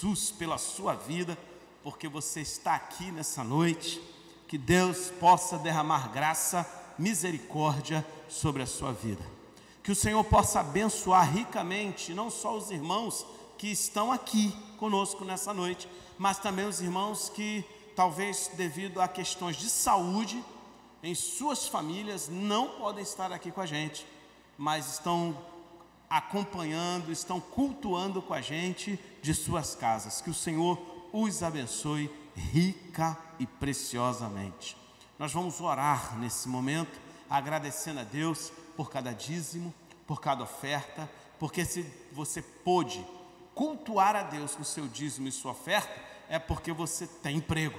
Jesus pela sua vida, porque você está aqui nessa noite. Que Deus possa derramar graça, misericórdia sobre a sua vida. Que o Senhor possa abençoar ricamente, não só os irmãos que estão aqui conosco nessa noite, mas também os irmãos que talvez devido a questões de saúde, em suas famílias, não podem estar aqui com a gente, mas estão acompanhando, estão cultuando com a gente de suas casas. Que o Senhor os abençoe rica e preciosamente. Nós vamos orar nesse momento, agradecendo a Deus por cada dízimo, por cada oferta, porque se você pôde cultuar a Deus com o seu dízimo e sua oferta, é porque você tem emprego,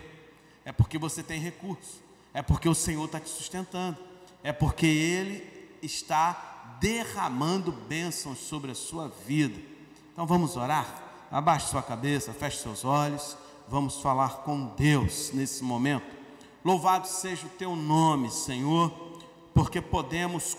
é porque você tem recurso, é porque o Senhor está te sustentando, é porque Ele está derramando bênçãos sobre a sua vida. Então vamos orar? Abaixe sua cabeça, feche seus olhos, vamos falar com Deus nesse momento. Louvado seja o teu nome, Senhor, porque podemos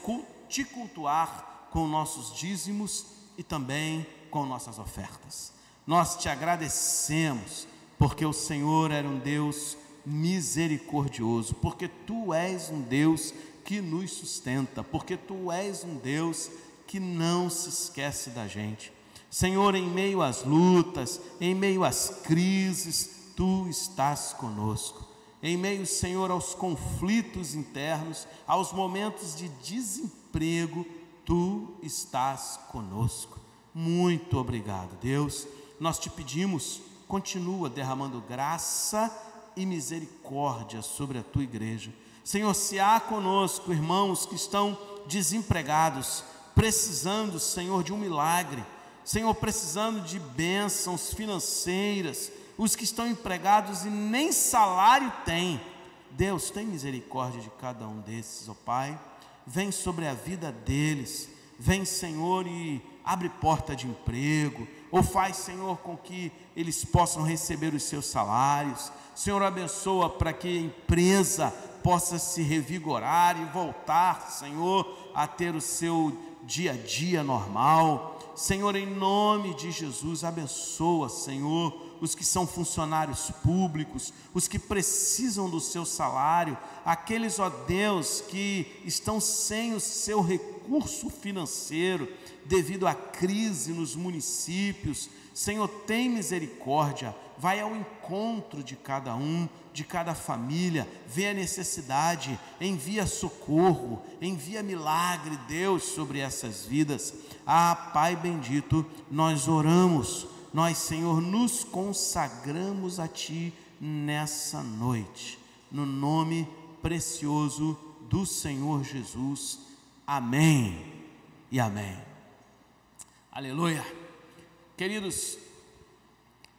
te cultuar com nossos dízimos e também com nossas ofertas. Nós te agradecemos, porque o Senhor era um Deus misericordioso, porque tu és um Deus que nos sustenta, porque tu és um Deus que não se esquece da gente. Senhor, em meio às lutas, em meio às crises, tu estás conosco. Em meio, Senhor, aos conflitos internos, aos momentos de desemprego, tu estás conosco. Muito obrigado, Deus. Nós te pedimos, continua derramando graça e misericórdia sobre a tua igreja. Senhor, se há conosco irmãos que estão desempregados, precisando, Senhor, de um milagre, Senhor, precisando de bênçãos financeiras, os que estão empregados e nem salário têm, Deus, tem misericórdia de cada um desses, ó Pai. Vem sobre a vida deles, vem, Senhor, e abre porta de emprego, ou faz, Senhor, com que eles possam receber os seus salários. Senhor, abençoa para que a empresa possa se revigorar e voltar, Senhor, a ter o seu dia a dia normal. Senhor, em nome de Jesus, abençoa, Senhor, os que são funcionários públicos, os que precisam do seu salário, aqueles, ó Deus, que estão sem o seu recurso financeiro devido à crise nos municípios. Senhor, tem misericórdia, vai ao encontro de cada um, de cada família, vê a necessidade, envia socorro, envia milagre, Deus, sobre essas vidas. Ah, Pai bendito, nós oramos, nós, Senhor, nos consagramos a Ti nessa noite, no nome precioso do Senhor Jesus. Amém e amém. Aleluia. Queridos,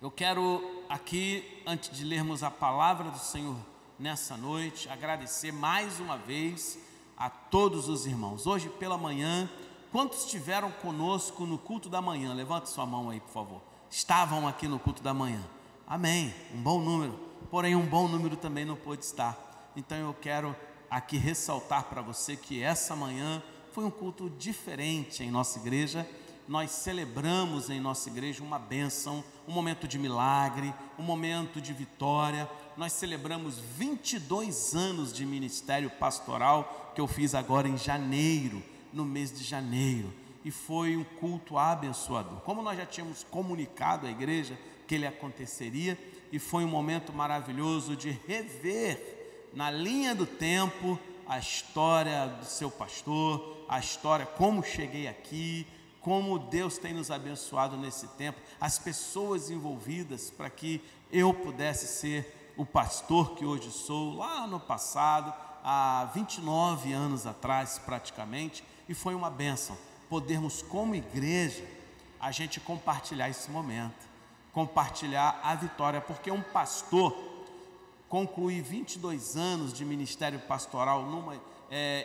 eu quero aqui, antes de lermos a palavra do Senhor nessa noite, agradecer mais uma vez a todos os irmãos. Hoje pela manhã, quantos estiveram conosco no culto da manhã? Levante sua mão aí, por favor. Estavam aqui no culto da manhã. Amém, um bom número, porém um bom número também não pôde estar. Então eu quero aqui ressaltar para você que essa manhã foi um culto diferente em nossa igreja. Nós celebramos em nossa igreja uma bênção, um momento de milagre, um momento de vitória. Nós celebramos 22 anos de ministério pastoral, que eu fiz agora em janeiro, no mês de janeiro, e foi um culto abençoador. Como nós já tínhamos comunicado à igreja que ele aconteceria, e foi um momento maravilhoso de rever na linha do tempo a história do seu pastor, a história como cheguei aqui, como Deus tem nos abençoado nesse tempo, as pessoas envolvidas para que eu pudesse ser o pastor que hoje sou, lá no passado, há 29 anos atrás praticamente, e foi uma bênção podermos como igreja, a gente compartilhar esse momento, compartilhar a vitória, porque um pastor concluir 22 anos de ministério pastoral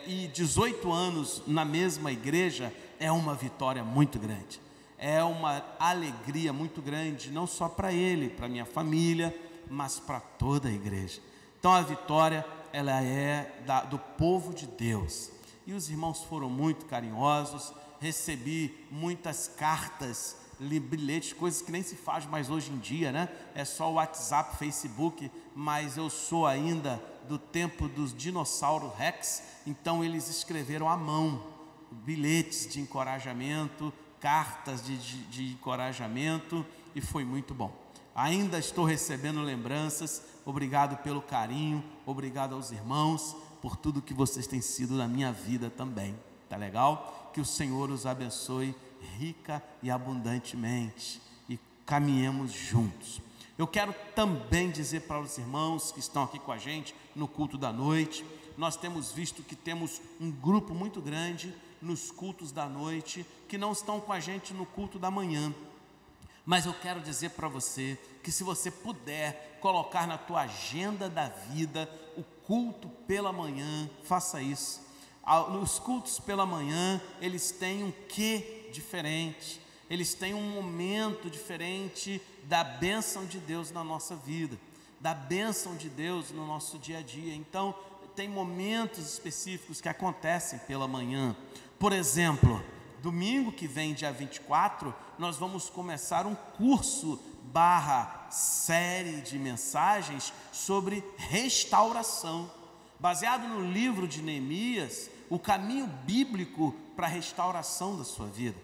e 18 anos na mesma igreja, é uma vitória muito grande, é uma alegria muito grande, não só para ele, para minha família, mas para toda a igreja. Então a vitória, ela é do povo de Deus, e os irmãos foram muito carinhosos, recebi muitas cartas bilhetes, coisas que nem se faz mais hoje em dia, né? É só o WhatsApp, Facebook, mas eu sou ainda do tempo dos dinossauros Rex, então eles escreveram à mão bilhetes de encorajamento, cartas de encorajamento, e foi muito bom. Ainda estou recebendo lembranças. Obrigado pelo carinho, obrigado aos irmãos por tudo que vocês têm sido na minha vida também. Tá legal? Que o Senhor os abençoe rica e abundantemente e caminhemos juntos. Eu quero também dizer para os irmãos que estão aqui com a gente no culto da noite, nós temos visto que temos um grupo muito grande nos cultos da noite que não estão com a gente no culto da manhã. Mas eu quero dizer para você que se você puder colocar na tua agenda da vida o culto pela manhã, faça isso. Nos cultos pela manhã, eles têm um quê diferente, eles têm um momento diferente da bênção de Deus na nossa vida, da bênção de Deus no nosso dia a dia. Então, tem momentos específicos que acontecem pela manhã. Por exemplo, domingo que vem, dia 24, nós vamos começar um curso / série de mensagens sobre restauração, baseado no livro de Neemias, o caminho bíblico para a restauração da sua vida.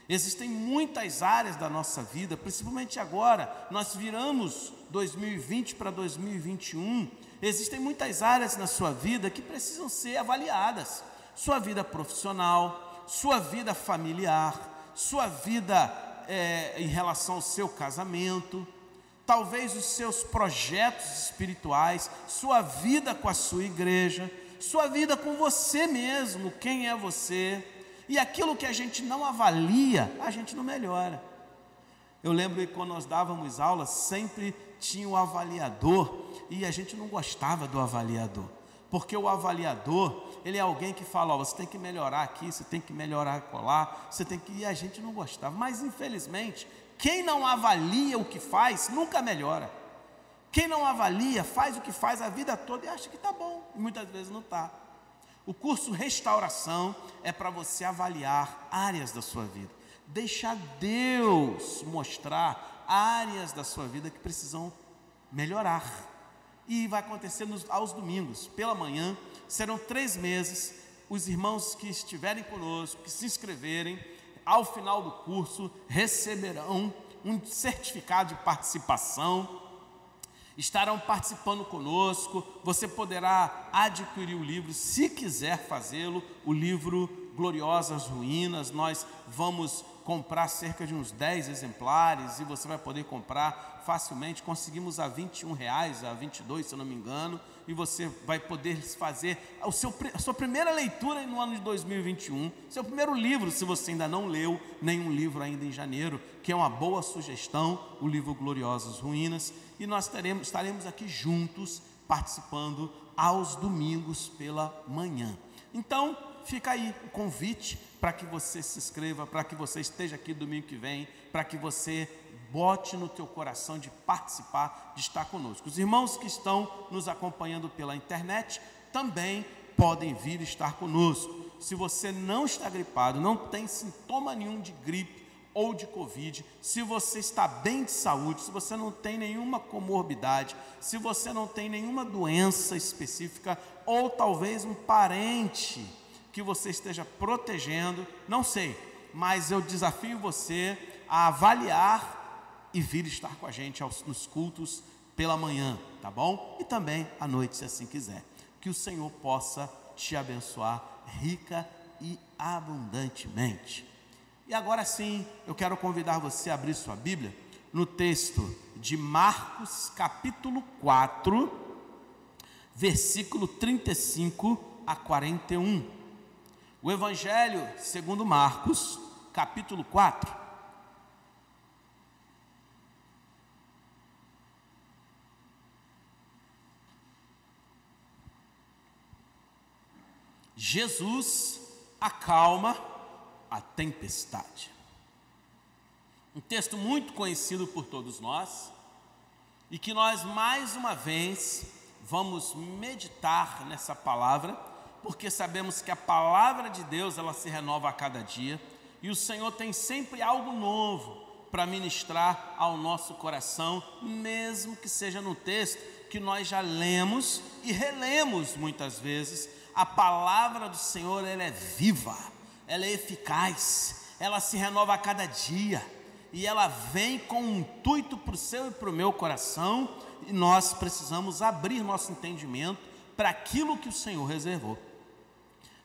Existem muitas áreas da nossa vida, principalmente agora, nós viramos 2020 para 2021, existem muitas áreas na sua vida que precisam ser avaliadas. Sua vida profissional, sua vida familiar, sua vida em relação ao seu casamento, talvez os seus projetos espirituais, sua vida com a sua igreja, sua vida com você mesmo, quem é você. E aquilo que a gente não avalia, a gente não melhora. Eu lembro que quando nós dávamos aulas, sempre tinha o avaliador, e a gente não gostava do avaliador, porque o avaliador, ele é alguém que fala, ó, você tem que melhorar aqui, você tem que melhorar colar, você tem que... E a gente não gostava. Mas infelizmente, quem não avalia o que faz, nunca melhora. Quem não avalia, faz o que faz a vida toda e acha que está bom, e muitas vezes não está. O curso Restauração é para você avaliar áreas da sua vida, deixar Deus mostrar áreas da sua vida que precisam melhorar. E vai acontecer aos domingos, pela manhã. Serão 3 meses. Os irmãos que estiverem conosco, que se inscreverem, ao final do curso, receberão um certificado de participação, estarão participando conosco. Você poderá adquirir o livro, se quiser fazê-lo, o livro Gloriosas Ruínas. Nós vamos comprar cerca de uns 10 exemplares, e você vai poder comprar facilmente. Conseguimos a R$21, a R$22, se eu não me engano, e você vai poder fazer a sua primeira leitura no ano de 2021, seu primeiro livro, se você ainda não leu nenhum livro ainda em janeiro, que é uma boa sugestão, o livro Gloriosas Ruínas. E nós estaremos aqui juntos, participando aos domingos pela manhã. Então, fica aí o convite para que você se inscreva, para que você esteja aqui domingo que vem, para que você bote no teu coração de participar, de estar conosco. Os irmãos que estão nos acompanhando pela internet também podem vir estar conosco. Se você não está gripado, não tem sintoma nenhum de gripe ou de Covid, se você está bem de saúde, se você não tem nenhuma comorbidade, se você não tem nenhuma doença específica, ou talvez um parente que você esteja protegendo, não sei, mas eu desafio você a avaliar e vir estar com a gente nos cultos pela manhã, tá bom? E também à noite, se assim quiser. Que o Senhor possa te abençoar rica e abundantemente. E agora sim, eu quero convidar você a abrir sua Bíblia no texto de Marcos, capítulo 4, versículo 35 a 41. O Evangelho segundo Marcos, capítulo 4. Jesus acalma a tempestade. Um texto muito conhecido por todos nós, e que nós mais uma vez vamos meditar nessa palavra, porque sabemos que a palavra de Deus, ela se renova a cada dia, e o Senhor tem sempre algo novo para ministrar ao nosso coração, mesmo que seja no texto que nós já lemos e relemos muitas vezes. A palavra do Senhor, ela é viva, ela é eficaz, ela se renova a cada dia, e ela vem com um intuito para o seu e para o meu coração, e nós precisamos abrir nosso entendimento para aquilo que o Senhor reservou,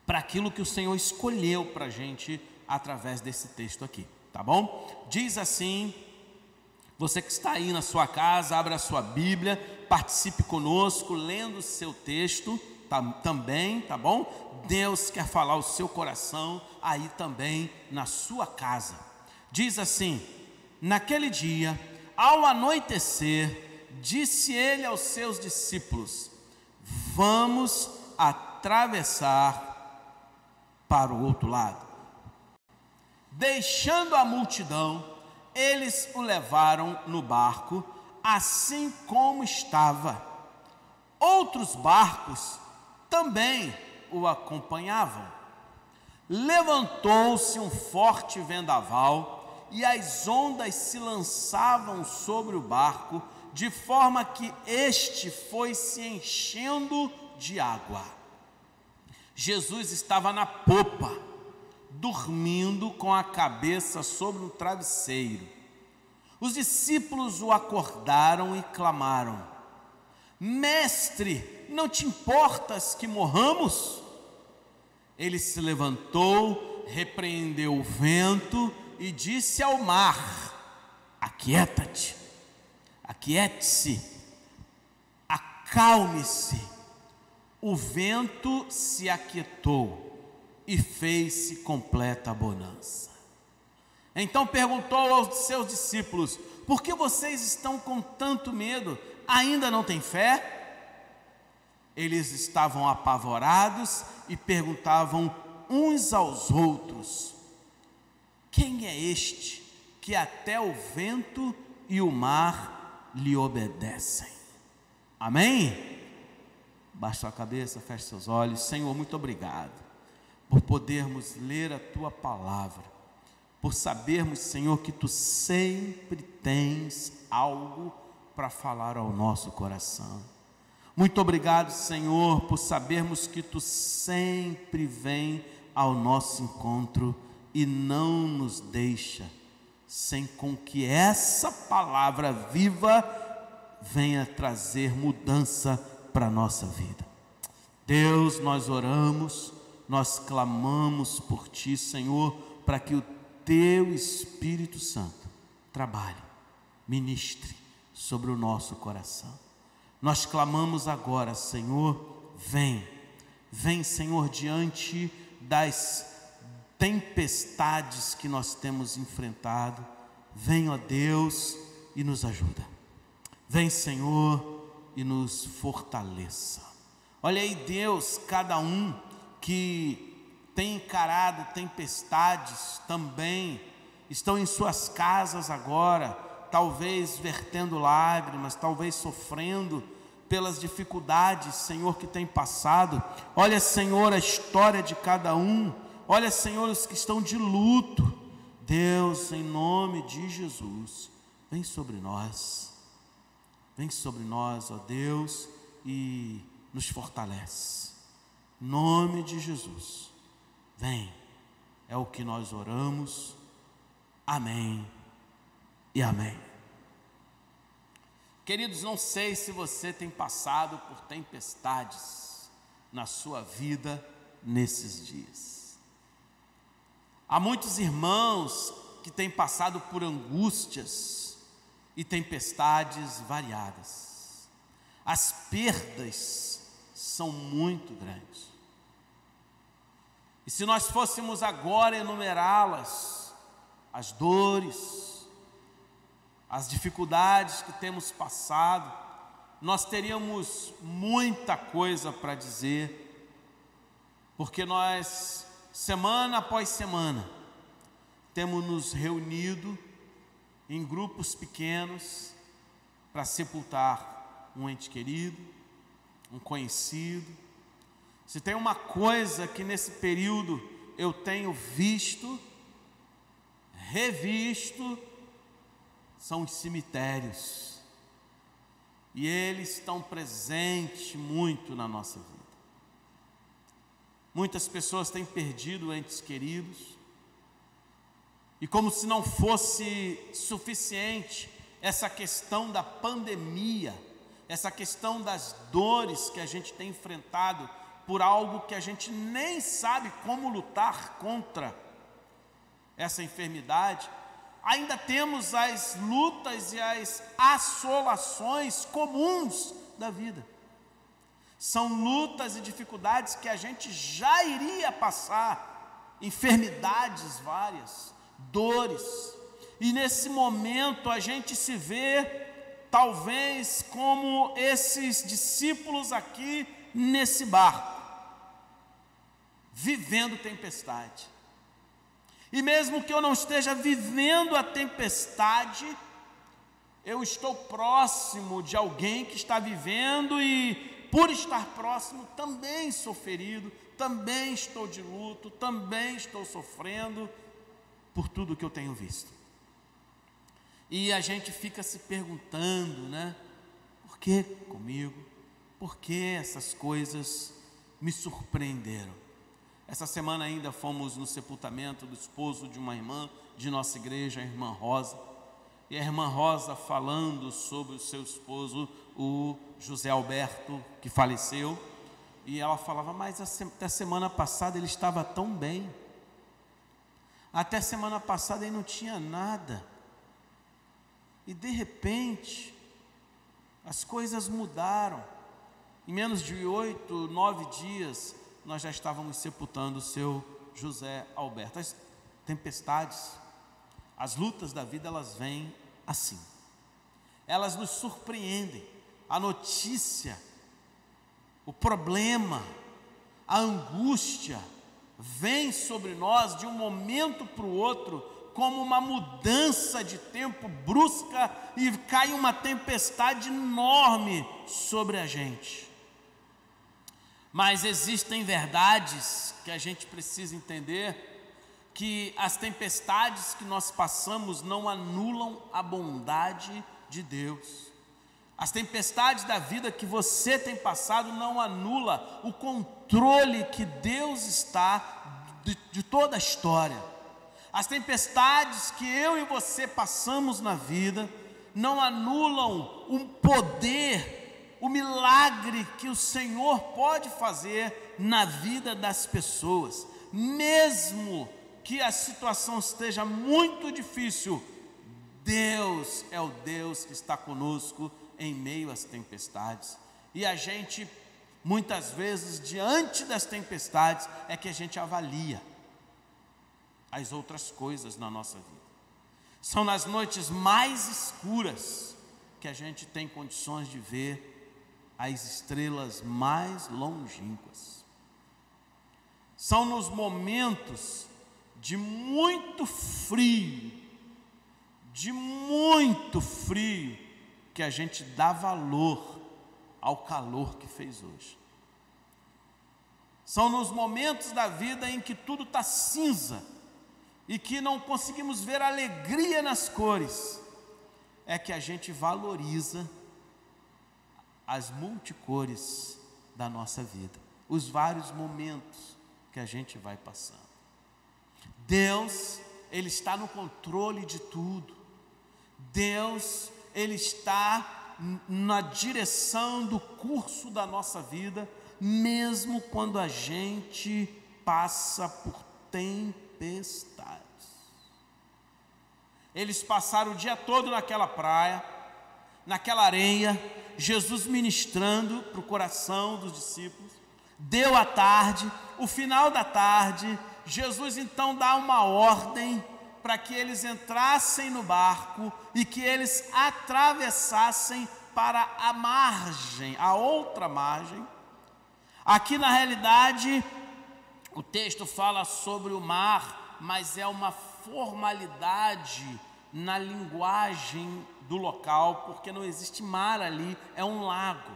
para aquilo que o Senhor escolheu para a gente através desse texto aqui, tá bom? Diz assim, você que está aí na sua casa, abra a sua Bíblia, participe conosco, lendo o seu texto também, tá bom? Deus quer falar o seu coração aí também na sua casa. Diz assim: naquele dia, ao anoitecer, disse ele aos seus discípulos: vamos atravessar para o outro lado. Deixando a multidão, eles o levaram no barco, assim como estava. Outros barcos também o acompanhavam. Levantou-se um forte vendaval, e as ondas se lançavam sobre o barco, de forma que este foi se enchendo de água. Jesus estava na popa, dormindo com a cabeça sobre um travesseiro. Os discípulos o acordaram e clamaram: Mestre, não te importas que morramos? Ele se levantou, repreendeu o vento e disse ao mar: aquieta-te, aquiete-se, acalme-se. O vento se aquietou e fez-se completa bonança. Então perguntou aos seus discípulos: por que vocês estão com tanto medo? Ainda não têm fé? Eles estavam apavorados e perguntavam uns aos outros: quem é este que até o vento e o mar lhe obedecem? Amém? Baixe sua cabeça, feche seus olhos. Senhor, muito obrigado por podermos ler a Tua palavra, por sabermos, Senhor, que Tu sempre tens algo para falar ao nosso coração. Muito obrigado, Senhor, por sabermos que Tu sempre vem ao nosso encontro e não nos deixa sem com que essa palavra viva venha trazer mudança para a nossa vida. Deus, nós oramos, nós clamamos por Ti, Senhor, para que o Teu Espírito Santo trabalhe, ministre sobre o nosso coração. Nós clamamos agora, Senhor, vem, Senhor, diante das tempestades que nós temos enfrentado. Vem, ó Deus, e nos ajuda. Vem, Senhor, e nos fortaleça. Olha aí, Deus, cada um que tem encarado tempestades também, estão em suas casas agora, talvez vertendo lágrimas, talvez sofrendo pelas dificuldades, Senhor, que tem passado. Olha, Senhor, a história de cada um. Olha, Senhor, os que estão de luto. Deus, em nome de Jesus, vem sobre nós. Vem sobre nós, ó Deus, e nos fortalece. Em nome de Jesus, vem. É o que nós oramos. Amém e amém. Queridos, não sei se você tem passado por tempestades na sua vida nesses dias. Há muitos irmãos que têm passado por angústias e tempestades variadas. As perdas são muito grandes. E se nós fôssemos agora enumerá-las, as dores, as dificuldades que temos passado, nós teríamos muita coisa para dizer, porque nós, semana após semana, temos nos reunido em grupos pequenos para sepultar um ente querido, um conhecido. Se tem uma coisa que nesse período eu tenho visto, revisto são os cemitérios. E eles estão presentes muito na nossa vida. Muitas pessoas têm perdido entes queridos. E como se não fosse suficiente essa questão da pandemia, essa questão das dores que a gente tem enfrentado por algo que a gente nem sabe como lutar contra essa enfermidade, ainda temos as lutas e as assolações comuns da vida. São lutas e dificuldades que a gente já iria passar, enfermidades várias, dores. E nesse momento a gente se vê, talvez, como esses discípulos aqui nesse barco, vivendo tempestade. E mesmo que eu não esteja vivendo a tempestade, eu estou próximo de alguém que está vivendo e, por estar próximo, também sou ferido, também estou de luto, também estou sofrendo por tudo que eu tenho visto. E a gente fica se perguntando, né? Por que comigo? Por que essas coisas me surpreenderam? Essa semana ainda fomos no sepultamento do esposo de uma irmã de nossa igreja, a irmã Rosa. E a irmã Rosa falando sobre o seu esposo, o José Alberto, que faleceu. E ela falava, mas até semana passada ele estava tão bem. Até semana passada ele não tinha nada. E de repente, as coisas mudaram. Em menos de 8, 9 dias, nós já estávamos sepultando o seu José Alberto. As tempestades, as lutas da vida, elas vêm assim. Elas nos surpreendem. A notícia, o problema, a angústia, vem sobre nós de um momento para o outro, como uma mudança de tempo brusca, e cai uma tempestade enorme sobre a gente. Mas existem verdades que a gente precisa entender, que as tempestades que nós passamos não anulam a bondade de Deus. As tempestades da vida que você tem passado não anula o controle que Deus está de toda a história. As tempestades que eu e você passamos na vida não anulam o poder, o milagre que o Senhor pode fazer na vida das pessoas. Mesmo que a situação esteja muito difícil, Deus é o Deus que está conosco em meio às tempestades. E a gente, muitas vezes, diante das tempestades, é que a gente avalia as outras coisas na nossa vida. São nas noites mais escuras que a gente tem condições de ver as estrelas mais longínquas. São nos momentos de muito frio, que a gente dá valor ao calor que fez hoje. São nos momentos da vida em que tudo está cinza e que não conseguimos ver alegria nas cores, é que a gente valoriza as multicores da nossa vida, os vários momentos que a gente vai passando. Deus, Ele está no controle de tudo. Deus, Ele está na direção do curso da nossa vida, mesmo quando a gente passa por tempestades. Eles passaram o dia todo naquela praia, naquela areia, Jesus ministrando para o coração dos discípulos. Deu a tarde, o final da tarde, Jesus então dá uma ordem para que eles entrassem no barco e que eles atravessassem para a margem, a outra margem. Aqui na realidade, o texto fala sobre o mar, mas é uma formalidade na linguagem do local, porque não existe mar ali, é um lago.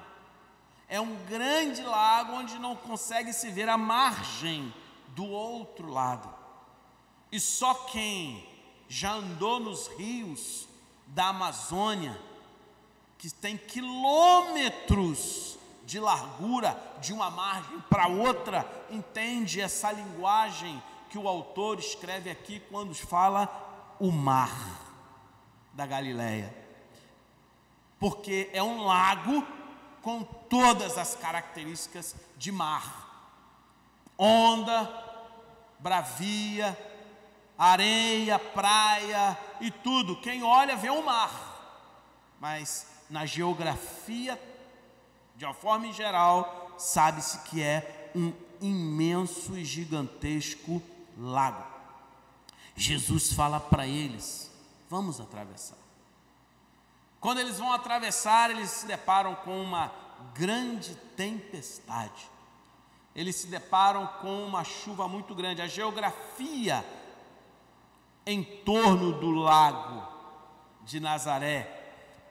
É um grande lago onde não consegue se ver a margem do outro lado. E só quem já andou nos rios da Amazônia, que tem quilômetros de largura de uma margem para outra, entende essa linguagem que o autor escreve aqui quando fala o mar da Galileia, porque é um lago com todas as características de mar: onda, bravia, areia, praia e tudo. Quem olha vê o mar, mas na geografia, de uma forma em geral, sabe-se que é um imenso e gigantesco lago. Jesus fala para eles: vamos atravessar. Quando eles vão atravessar, eles se deparam com uma grande tempestade. Eles se deparam com uma chuva muito grande. A geografia em torno do lago de Nazaré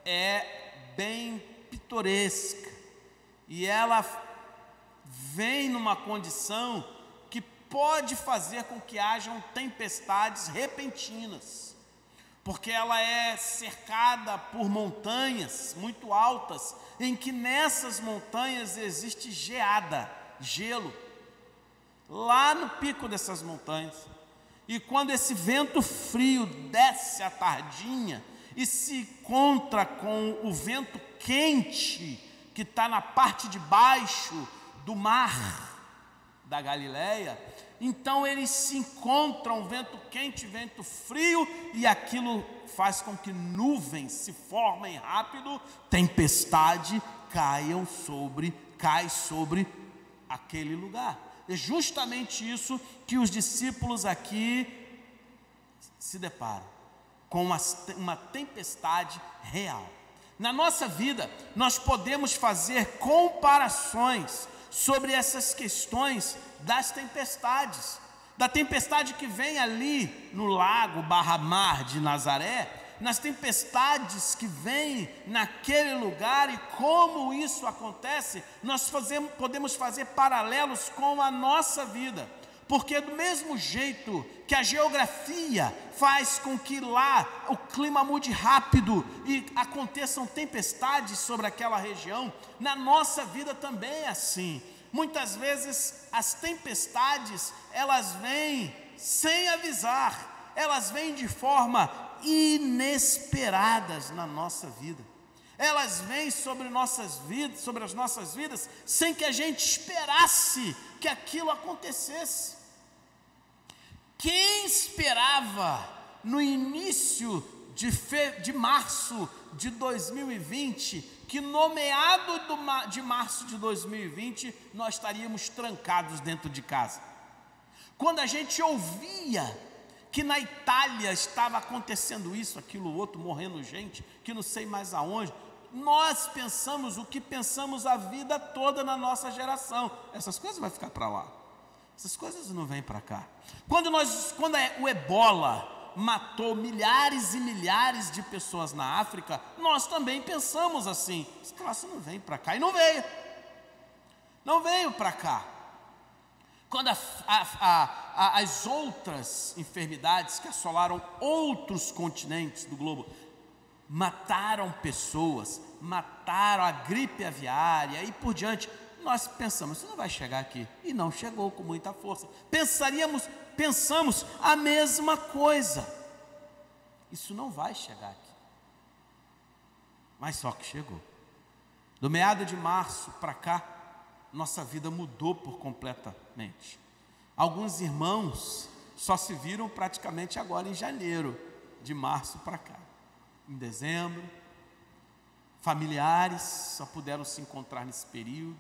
é bem pitoresca, e ela vem numa condição que pode fazer com que hajam tempestades repentinas, porque ela é cercada por montanhas muito altas, em que nessas montanhas existe geada, gelo, lá no pico dessas montanhas. E quando esse vento frio desce à tardinha e se encontra com o vento quente que está na parte de baixo do mar da Galileia, então eles se encontram, vento quente, vento frio, e aquilo faz com que nuvens se formem rápido, tempestade cai sobre aquele lugar. É justamente isso que os discípulos aqui se deparam, com uma tempestade real. Na nossa vida, nós podemos fazer comparações sobre essas questões das tempestades. Da tempestade que vem ali no lago /mar de Nazaré, nas tempestades que vêm naquele lugar, e como isso acontece, nós podemos fazer paralelos com a nossa vida. Porque do mesmo jeito que a geografia faz com que lá o clima mude rápido e aconteçam tempestades sobre aquela região, na nossa vida também é assim. Muitas vezes as tempestades, elas vêm sem avisar, elas vêm de forma inesperadas na nossa vida. Elas vêm sobre as nossas vidas, sem que a gente esperasse que aquilo acontecesse. Quem esperava no início de março de 2020, que no meado de março de 2020, nós estaríamos trancados dentro de casa? Quando a gente ouvia que na Itália estava acontecendo isso, aquilo, outro, morrendo gente, que não sei mais aonde, nós pensamos o que pensamos a vida toda na nossa geração: essas coisas vão ficar para lá, essas coisas não vêm para cá. Quando o Ebola matou milhares e milhares de pessoas na África, nós também pensamos assim: esse troço não vem para cá, e não veio para cá. Quando as outras enfermidades que assolaram outros continentes do globo mataram pessoas, mataram a gripe aviária e por diante, nós pensamos: isso não vai chegar aqui, e não chegou com muita força. Pensamos a mesma coisa: isso não vai chegar aqui, mas só que chegou. Do meado de março para cá, nossa vida mudou por completamente. Alguns irmãos só se viram praticamente agora em janeiro, de março para cá. Em dezembro, familiares só puderam se encontrar nesse período.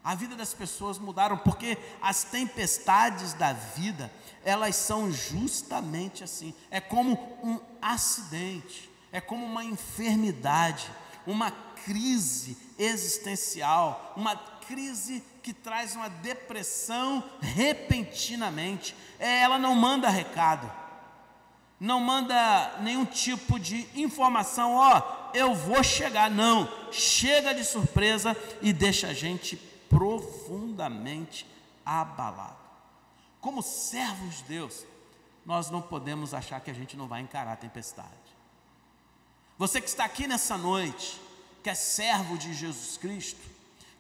A vida das pessoas mudaram, porque as tempestades da vida, elas são justamente assim. É como um acidente, é como uma enfermidade, uma crise existencial, uma crise que traz uma depressão repentinamente. Ela não manda recado, não manda nenhum tipo de informação: eu vou chegar. Não, chega de surpresa e deixa a gente profundamente abalado. Como servos de Deus, nós não podemos achar que a gente não vai encarar a tempestade. Você que está aqui nessa noite, que é servo de Jesus Cristo,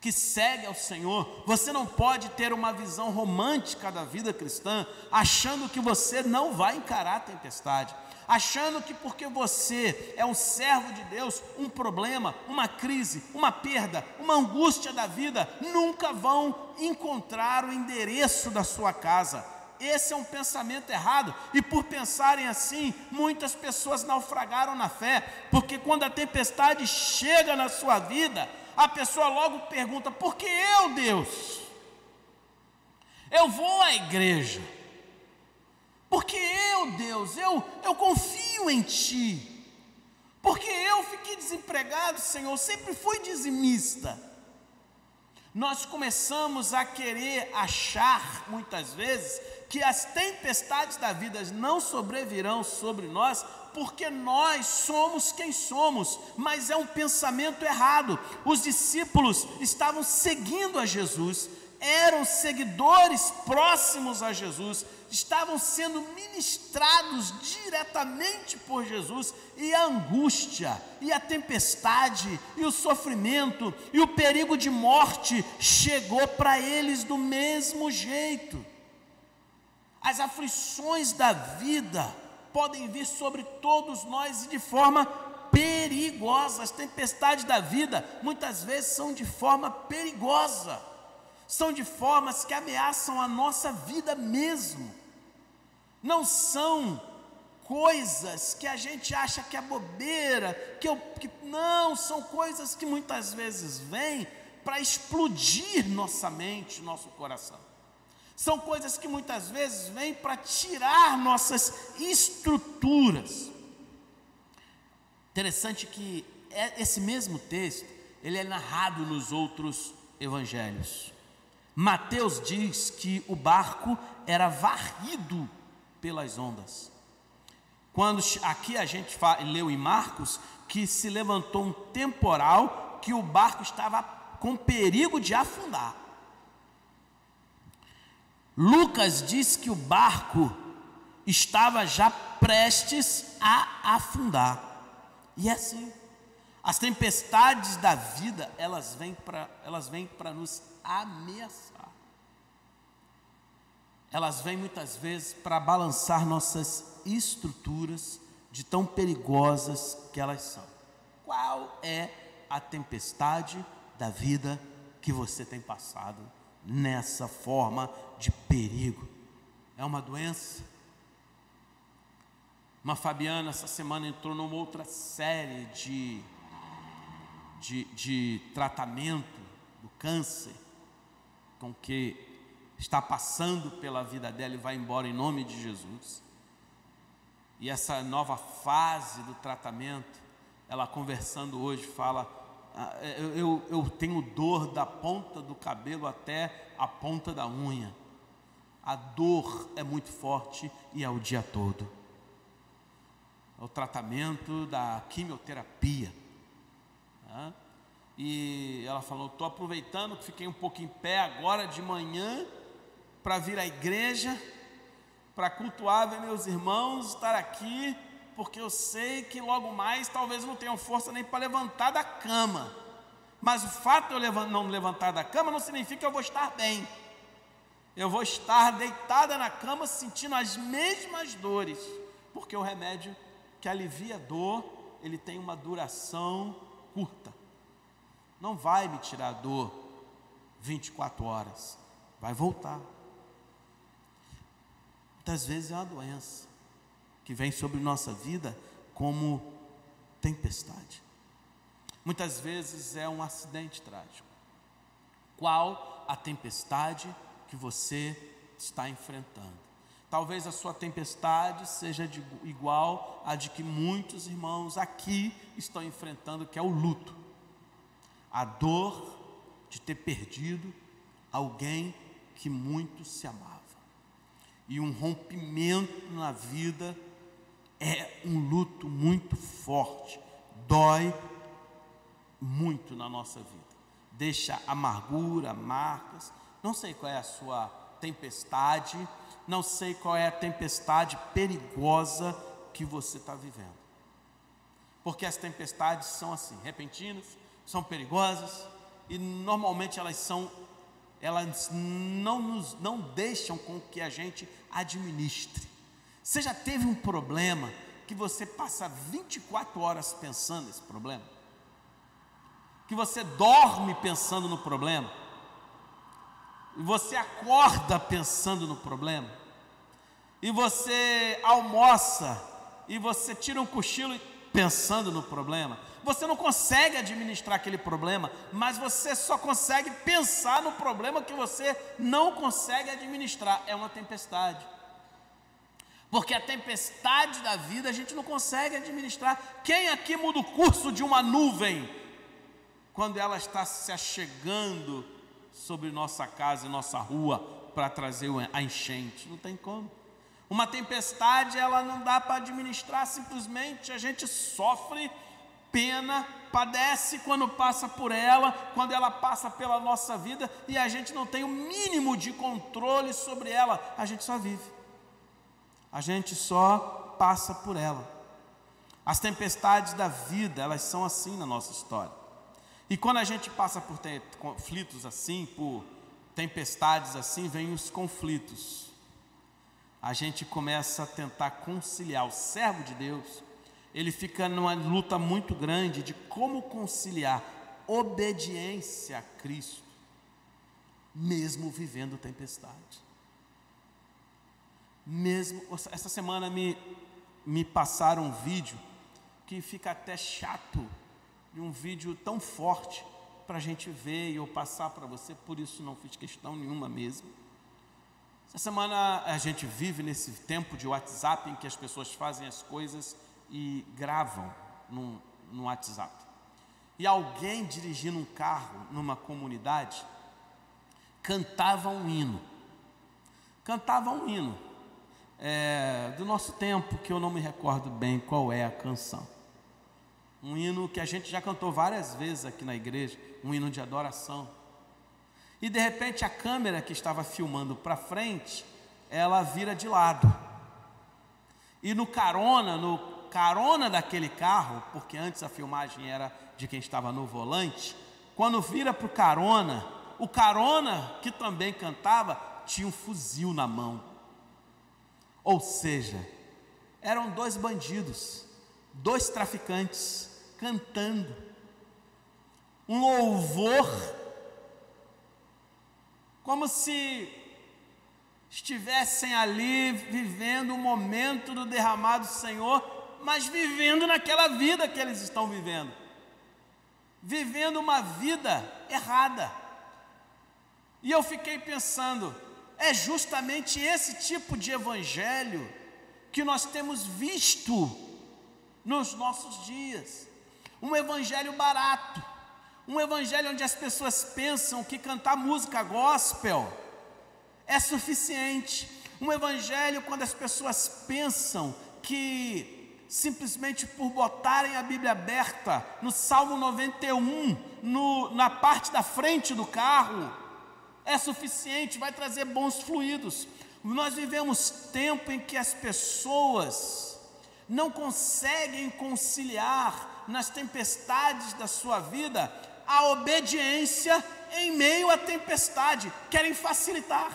que segue ao Senhor, você não pode ter uma visão romântica da vida cristã, achando que você não vai encarar a tempestade, achando que porque você é um servo de Deus, um problema, uma crise, uma perda, uma angústia da vida, nunca vão encontrar o endereço da sua casa. Esse é um pensamento errado, e por pensarem assim, muitas pessoas naufragaram na fé, porque quando a tempestade chega na sua vida, a pessoa logo pergunta: por que eu, Deus? Eu vou à igreja, porque eu, Deus, eu confio em Ti, porque eu fiquei desempregado, Senhor, sempre fui dizimista. Nós começamos a querer achar, muitas vezes, que as tempestades da vida não sobrevirão sobre nós, porque nós somos quem somos, mas é um pensamento errado. Os discípulos estavam seguindo a Jesus, eram seguidores próximos a Jesus, estavam sendo ministrados diretamente por Jesus, e a angústia, e a tempestade, e o sofrimento, e o perigo de morte chegou para eles do mesmo jeito. As aflições da vida podem vir sobre todos nós e de forma perigosa. As tempestades da vida muitas vezes são de forma perigosa, são de formas que ameaçam a nossa vida mesmo. Não são coisas que a gente acha que é bobeira, não, são coisas que muitas vezes vêm para explodir nossa mente, nosso coração. São coisas que muitas vezes vêm para tirar nossas estruturas. Interessante que esse mesmo texto, ele é narrado nos outros evangelhos. Mateus diz que o barco era varrido pelas ondas. Quando aqui a gente leu em Marcos que se levantou um temporal, que o barco estava com perigo de afundar. Lucas diz que o barco estava já prestes a afundar. E é assim, as tempestades da vida, elas vêm para nos ameaçar. Elas vêm muitas vezes para balançar nossas estruturas, de tão perigosas que elas são. Qual é a tempestade da vida que você tem passado nessa forma de perigo? É uma doença? Uma Fabiana essa semana entrou numa outra série de tratamento do câncer, com que está passando pela vida dela e vai embora em nome de Jesus. E essa nova fase do tratamento, ela conversando hoje fala: eu tenho dor da ponta do cabelo até a ponta da unha. A dor é muito forte e é o dia todo. É o tratamento da quimioterapia. E ela falou: estou aproveitando que fiquei um pouco em pé agora de manhã para vir à igreja, para cultuar, ver meus irmãos, estar aqui, porque eu sei que logo mais talvez não tenham força nem para levantar da cama, mas o fato de eu não levantar da cama não significa que eu vou estar bem. Eu vou estar deitada na cama sentindo as mesmas dores, porque o remédio que alivia a dor, ele tem uma duração curta, não vai me tirar a dor 24 horas, vai voltar. Muitas vezes é uma doença que vem sobre nossa vida como tempestade. Muitas vezes é um acidente trágico. Qual a tempestade que você está enfrentando? Talvez a sua tempestade seja igual à de que muitos irmãos aqui estão enfrentando, que é o luto. A dor de ter perdido alguém que muito se amava. E um rompimento na vida é um luto muito forte, dói muito na nossa vida, deixa amargura, marcas. Não sei qual é a sua tempestade, não sei qual é a tempestade perigosa que você está vivendo, porque as tempestades são assim, repentinas, são perigosas, e normalmente elas não deixam com que a gente administre. Você já teve um problema que você passa 24 horas pensando nesse problema? Que você dorme pensando no problema? E você acorda pensando no problema? E você almoça e você tira um cochilo pensando no problema? Você não consegue administrar aquele problema, mas você só consegue pensar no problema que você não consegue administrar. É uma tempestade. Porque a tempestade da vida a gente não consegue administrar. Quem aqui muda o curso de uma nuvem quando ela está se achegando sobre nossa casa e nossa rua para trazer a enchente? Não tem como. Uma tempestade, ela não dá para administrar, simplesmente a gente sofre, pena, padece quando passa por ela, quando ela passa pela nossa vida, e a gente não tem o mínimo de controle sobre ela, a gente só vive, a gente só passa por ela. As tempestades da vida, elas são assim na nossa história, e quando a gente passa por conflitos assim, por tempestades assim, vem os conflitos. A gente começa a tentar conciliar. O servo de Deus, ele fica numa luta muito grande de como conciliar obediência a Cristo, mesmo vivendo tempestade. Essa semana me passaram um vídeo que fica até chato, de um vídeo tão forte para a gente ver e eu passar para você, por isso não fiz questão nenhuma mesmo. Essa semana a gente vive nesse tempo de WhatsApp em que as pessoas fazem as coisas e gravam no WhatsApp. E alguém dirigindo um carro numa comunidade cantava um hino. Do nosso tempo, que eu não me recordo bem qual é a canção. Um hino que a gente já cantou várias vezes aqui na igreja, um hino de adoração. E de repente a câmera que estava filmando para frente, ela vira de lado. E no carona daquele carro, porque antes a filmagem era de quem estava no volante, quando vira para o carona que também cantava, tinha um fuzil na mão. Ou seja, eram dois bandidos, dois traficantes, cantando um louvor, como se estivessem ali vivendo o momento do derramado Senhor, mas vivendo naquela vida que eles estão vivendo uma vida errada. E eu fiquei pensando, é justamente esse tipo de evangelho que nós temos visto nos nossos dias. Um evangelho barato, um evangelho onde as pessoas pensam que cantar música gospel é suficiente. Um evangelho quando as pessoas pensam que simplesmente por botarem a Bíblia aberta no Salmo 91, na parte da frente do carro, é suficiente, vai trazer bons fluidos. Nós vivemos tempo em que as pessoas não conseguem conciliar nas tempestades da sua vida a obediência em meio à tempestade. Querem facilitar,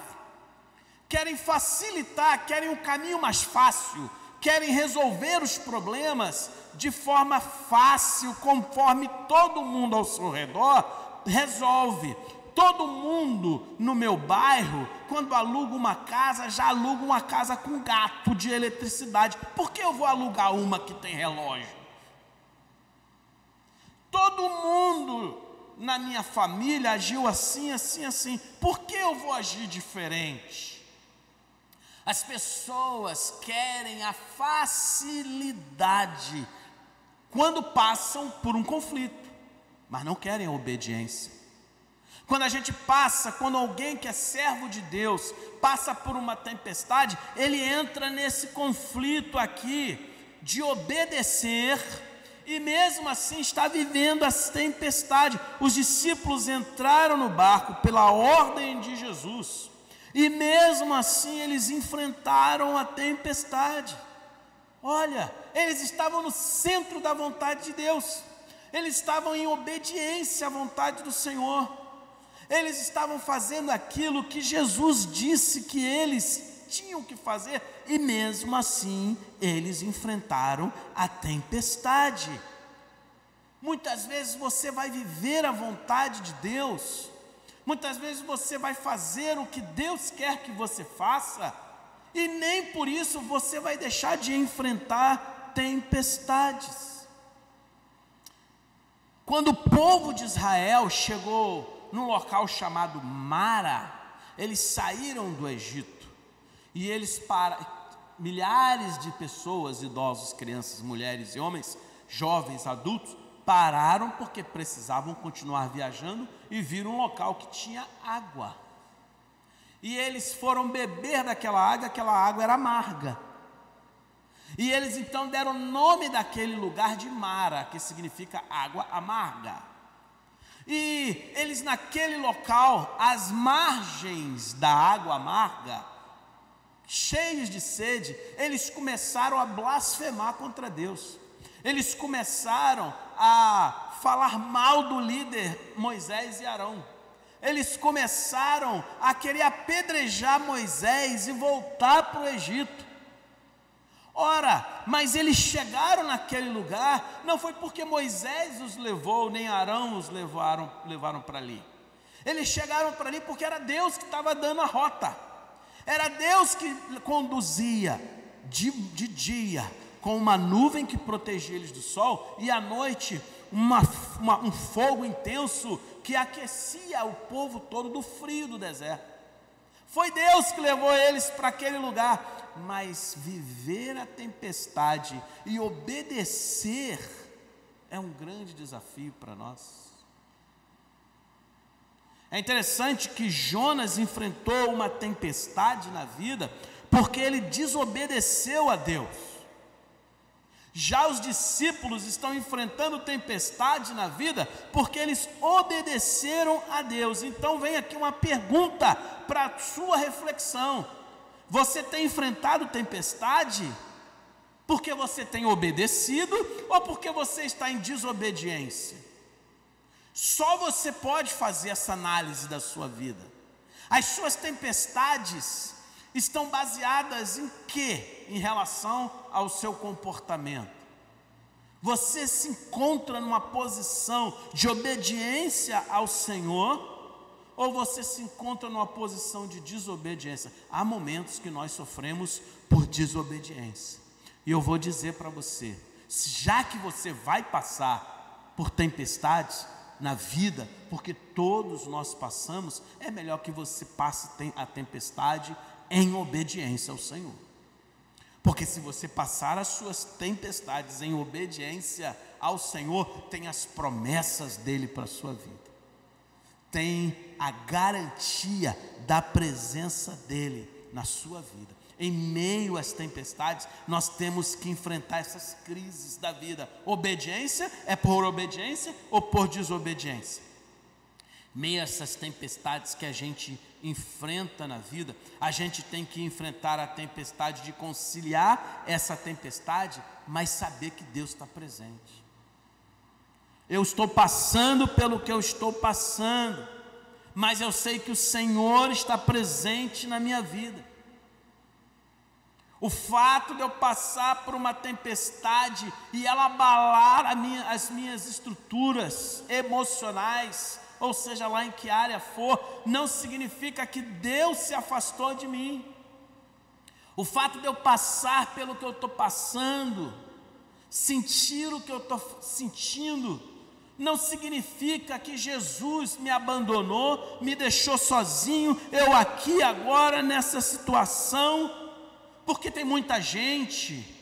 querem um caminho mais fácil, querem resolver os problemas de forma fácil, conforme todo mundo ao seu redor resolve. Todo mundo no meu bairro, quando aluga uma casa, já aluga uma casa com gato de eletricidade. Por que eu vou alugar uma que tem relógio? Todo mundo na minha família agiu assim. Por que eu vou agir diferente? As pessoas querem a facilidade quando passam por um conflito, mas não querem a obediência. Quando alguém que é servo de Deus passa por uma tempestade, ele entra nesse conflito aqui de obedecer e mesmo assim está vivendo essa tempestade. Os discípulos entraram no barco pela ordem de Jesus e mesmo assim eles enfrentaram a tempestade. Olha, eles estavam no centro da vontade de Deus, eles estavam em obediência à vontade do Senhor, eles estavam fazendo aquilo que Jesus disse que eles tinham que fazer, e mesmo assim eles enfrentaram a tempestade. Muitas vezes você vai viver a vontade de Deus, muitas vezes você vai fazer o que Deus quer que você faça, e nem por isso você vai deixar de enfrentar tempestades. Quando o povo de Israel chegou num local chamado Mara, eles saíram do Egito, e milhares de pessoas, idosos, crianças, mulheres e homens, jovens, adultos, pararam porque precisavam continuar viajando e viram um local que tinha água. E eles foram beber daquela água, aquela água era amarga. E eles então deram o nome daquele lugar de Mara, que significa água amarga. E eles naquele local, às margens da água amarga, cheios de sede, eles começaram a blasfemar contra Deus. Eles começaram a falar mal do líder Moisés e Arão. Eles começaram a querer apedrejar Moisés e voltar para o Egito. Ora, mas eles chegaram naquele lugar, não foi porque Moisés os levou, nem Arão os levaram para ali. Eles chegaram para ali porque era Deus que estava dando a rota. Era Deus que conduzia de dia, com uma nuvem que protegia eles do sol, e à noite um fogo intenso que aquecia o povo todo do frio do deserto. Foi Deus que levou eles para aquele lugar, mas viver a tempestade e obedecer é um grande desafio para nós. É interessante que Jonas enfrentou uma tempestade na vida porque ele desobedeceu a Deus. Já os discípulos estão enfrentando tempestade na vida porque eles obedeceram a Deus. Então vem aqui uma pergunta para a sua reflexão: você tem enfrentado tempestade porque você tem obedecido ou porque você está em desobediência? Só você pode fazer essa análise da sua vida. As suas tempestades estão baseadas em quê? Em relação ao seu comportamento. Você se encontra numa posição de obediência ao Senhor, ou você se encontra numa posição de desobediência? Há momentos que nós sofremos por desobediência, e eu vou dizer para você, já que você vai passar por tempestades na vida, porque todos nós passamos, é melhor que você passe a tempestade em obediência ao Senhor. Porque se você passar as suas tempestades em obediência ao Senhor, tem as promessas dele para a sua vida, tem a garantia da presença dele na sua vida. Em meio às tempestades, nós temos que enfrentar essas crises da vida. Obediência é por obediência ou por desobediência? Meio a essas tempestades que a gente enfrenta na vida, a gente tem que enfrentar a tempestade de conciliar essa tempestade, mas saber que Deus está presente. Eu estou passando pelo que eu estou passando, mas eu sei que o Senhor está presente na minha vida. O fato de eu passar por uma tempestade e ela abalar as minhas estruturas emocionais, ou seja lá em que área for, não significa que Deus se afastou de mim. O fato de eu passar pelo que eu estou passando, sentir o que eu estou sentindo, não significa que Jesus me abandonou, me deixou sozinho, eu aqui agora nessa situação. Porque tem muita gente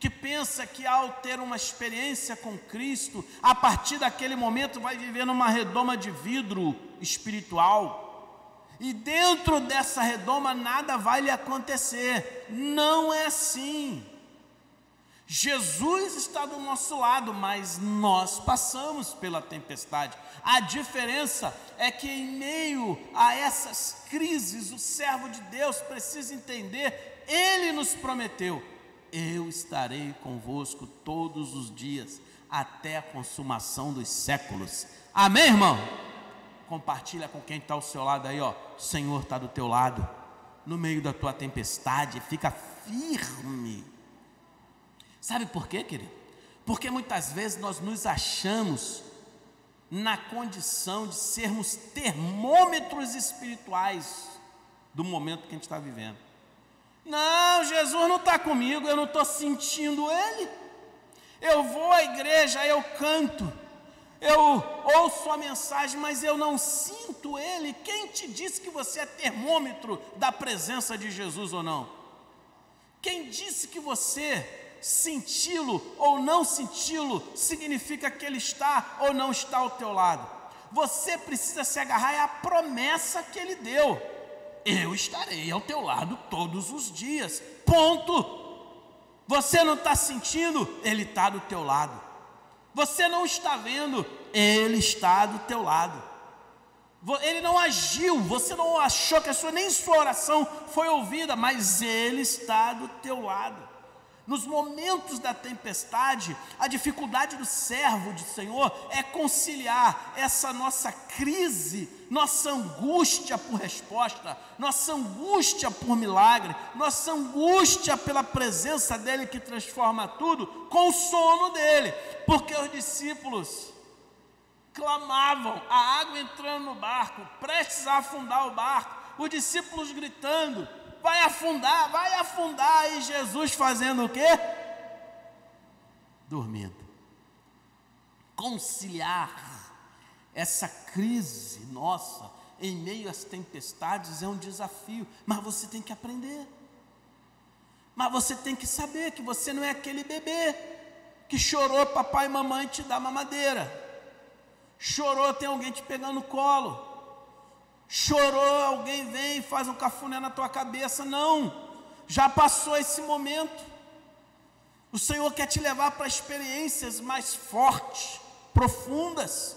que pensa que ao ter uma experiência com Cristo, a partir daquele momento vai viver numa redoma de vidro espiritual, e dentro dessa redoma nada vai lhe acontecer. Não é assim. Jesus está do nosso lado, mas nós passamos pela tempestade. A diferença é que em meio a essas crises, o servo de Deus precisa entender: Ele nos prometeu eu estarei convosco todos os dias, até a consumação dos séculos. Amém, irmão? Compartilha com quem está ao seu lado aí, ó. O Senhor está do teu lado, no meio da tua tempestade, fica firme. Sabe por quê, querido? Porque muitas vezes nós nos achamos na condição de sermos termômetros espirituais do momento que a gente está vivendo. Não, Jesus não está comigo, eu não estou sentindo Ele. Eu vou à igreja, eu canto, eu ouço a mensagem, mas eu não sinto Ele. Quem te disse que você é termômetro da presença de Jesus ou não? Quem disse que você senti-lo ou não senti-lo significa que Ele está ou não está ao teu lado? Você precisa se agarrar à promessa que Ele deu: eu estarei ao teu lado todos os dias, ponto. Você não está sentindo? Ele está do teu lado. Você não está vendo? Ele está do teu lado. Ele não agiu, você não achou que nem sua oração foi ouvida, mas Ele está do teu lado. Nos momentos da tempestade, a dificuldade do servo do Senhor é conciliar essa nossa crise, nossa angústia por resposta, nossa angústia por milagre, nossa angústia pela presença dEle que transforma tudo, com o sono dEle. Porque os discípulos clamavam, a água entrando no barco, prestes a afundar o barco, os discípulos gritando: vai afundar, e Jesus fazendo o quê? Dormindo. Conciliar essa crise nossa em meio às tempestades é um desafio, mas você tem que aprender. Mas você tem que saber que você não é aquele bebê que chorou, papai e mamãe te dá mamadeira, chorou, tem alguém te pegando no colo, chorou, alguém vem e faz um cafuné na tua cabeça. Não, já passou esse momento. O Senhor quer te levar para experiências mais fortes, profundas,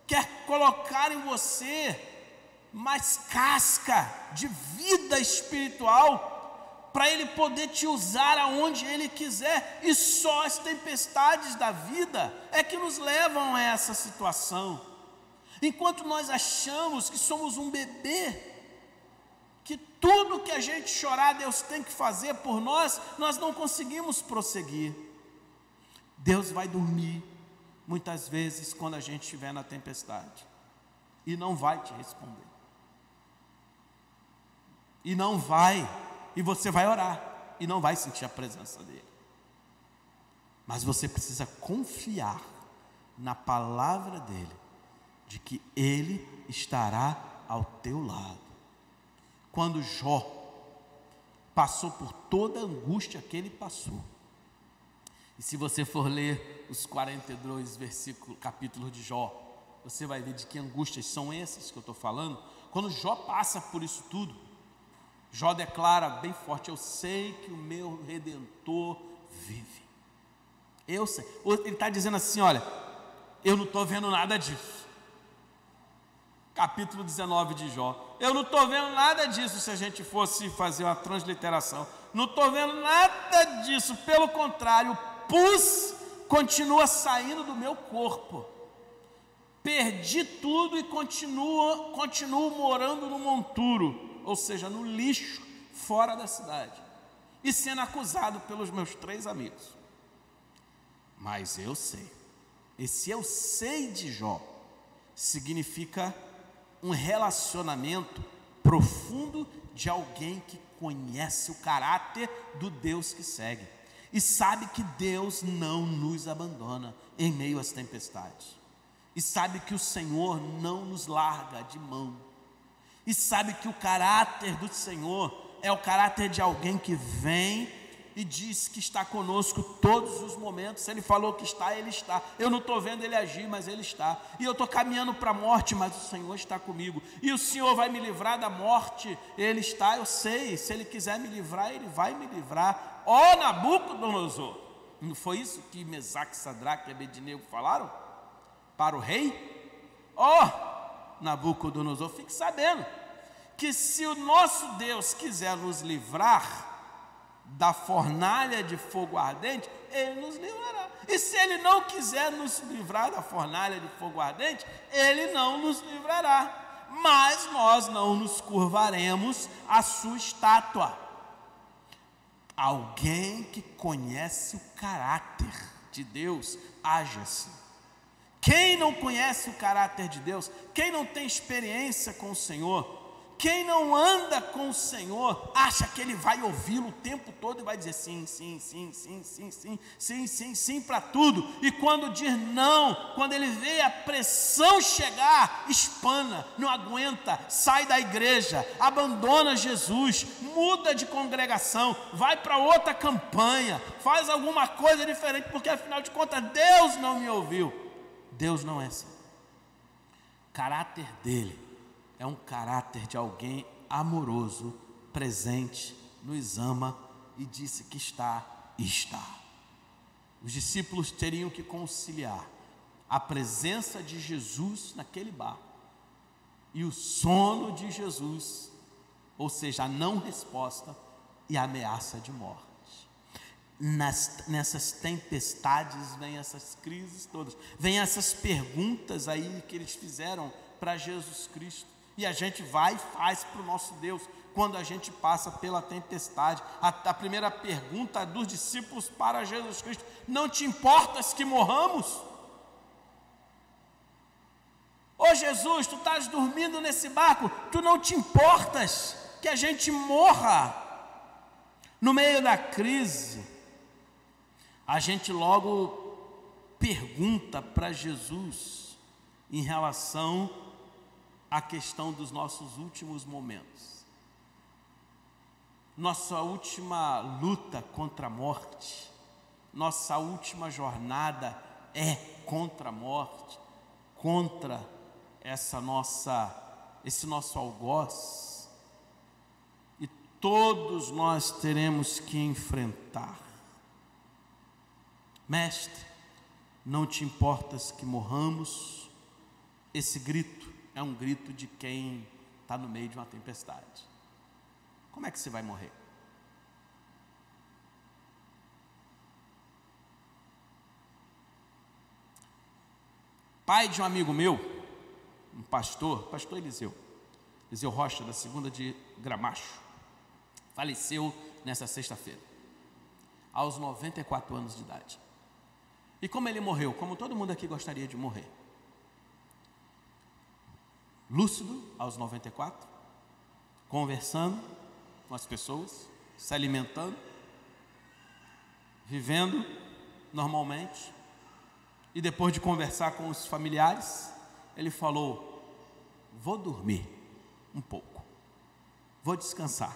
quer colocar em você mais casca de vida espiritual, para Ele poder te usar aonde Ele quiser. E só as tempestades da vida é que nos levam a essa situação. Enquanto nós achamos que somos um bebê, que tudo que a gente chorar Deus tem que fazer por nós, nós não conseguimos prosseguir. Deus vai dormir muitas vezes quando a gente estiver na tempestade, e não vai te responder, e não vai, e você vai orar e não vai sentir a presença dele. Mas você precisa confiar na palavra dele, de que Ele estará ao teu lado. Quando Jó passou por toda a angústia que ele passou, e se você for ler os 42 capítulos de Jó, você vai ver de que angústias são essas que eu estou falando. Quando Jó passa por isso tudo, Jó declara bem forte: eu sei que o meu Redentor vive. Eu sei. Ele está dizendo assim: olha, eu não estou vendo nada disso. Capítulo 19 de Jó, eu não estou vendo nada disso. Se a gente fosse fazer uma transliteração, não estou vendo nada disso, pelo contrário, o pus continua saindo do meu corpo, perdi tudo e continuo morando no monturo, ou seja, no lixo, fora da cidade, e sendo acusado pelos meus 3 amigos. Mas eu sei, esse eu sei de Jó significa um relacionamento profundo de alguém que conhece o caráter do Deus que segue, e sabe que Deus não nos abandona em meio às tempestades, e sabe que o Senhor não nos larga de mão, e sabe que o caráter do Senhor é o caráter de alguém que vem e diz que está conosco todos os momentos. Se Ele falou que está, Ele está. Eu não estou vendo Ele agir, mas Ele está. E eu estou caminhando para a morte, mas o Senhor está comigo. E o Senhor vai me livrar da morte, Ele está, eu sei. Se Ele quiser me livrar, Ele vai me livrar. Ó Nabucodonosor! Não foi isso que Mesaque, Sadraque e Abednego falaram para o rei? Ó Nabucodonosor, fique sabendo que se o nosso Deus quiser nos livrar da fornalha de fogo ardente, Ele nos livrará. E se Ele não quiser nos livrar da fornalha de fogo ardente, Ele não nos livrará. Mas nós não nos curvaremos à sua estátua. Alguém que conhece o caráter de Deus, age assim. Quem não conhece o caráter de Deus, quem não tem experiência com o Senhor, quem não anda com o Senhor, acha que Ele vai ouvi-lo o tempo todo e vai dizer sim, sim, sim, sim, sim, sim, sim, sim, sim para tudo. E quando diz não, quando ele vê a pressão chegar, espana, não aguenta, sai da igreja, abandona Jesus, muda de congregação, vai para outra campanha, faz alguma coisa diferente, porque afinal de contas Deus não me ouviu. Deus não é assim. O caráter dele é um caráter de alguém amoroso, presente, nos ama e disse que está e está. Os discípulos teriam que conciliar a presença de Jesus naquele barco e o sono de Jesus, ou seja, a não resposta e a ameaça de morte. Nessas tempestades vem essas crises todas, vem essas perguntas aí que eles fizeram para Jesus Cristo. E a gente vai e faz para o nosso Deus, quando a gente passa pela tempestade. A primeira pergunta dos discípulos para Jesus Cristo: não te importas que morramos? Ô Jesus, tu estás dormindo nesse barco, tu não te importas que a gente morra? No meio da crise, a gente logo pergunta para Jesus em relação a questão dos nossos últimos momentos, nossa última luta contra a morte, nossa última jornada é contra a morte, contra esse nosso algoz, e todos nós teremos que enfrentar. Mestre, não te importas que morramos? Esse grito é um grito de quem está no meio de uma tempestade. Como é que você vai morrer? Pai de um amigo meu, um pastor Eliseu Rocha, da 2ª de Gramacho, faleceu nessa sexta-feira, aos 94 anos de idade. E como ele morreu? Como todo mundo aqui gostaria de morrer. Lúcido, aos 94, conversando com as pessoas, se alimentando, vivendo normalmente. E depois de conversar com os familiares, ele falou: vou dormir um pouco, vou descansar.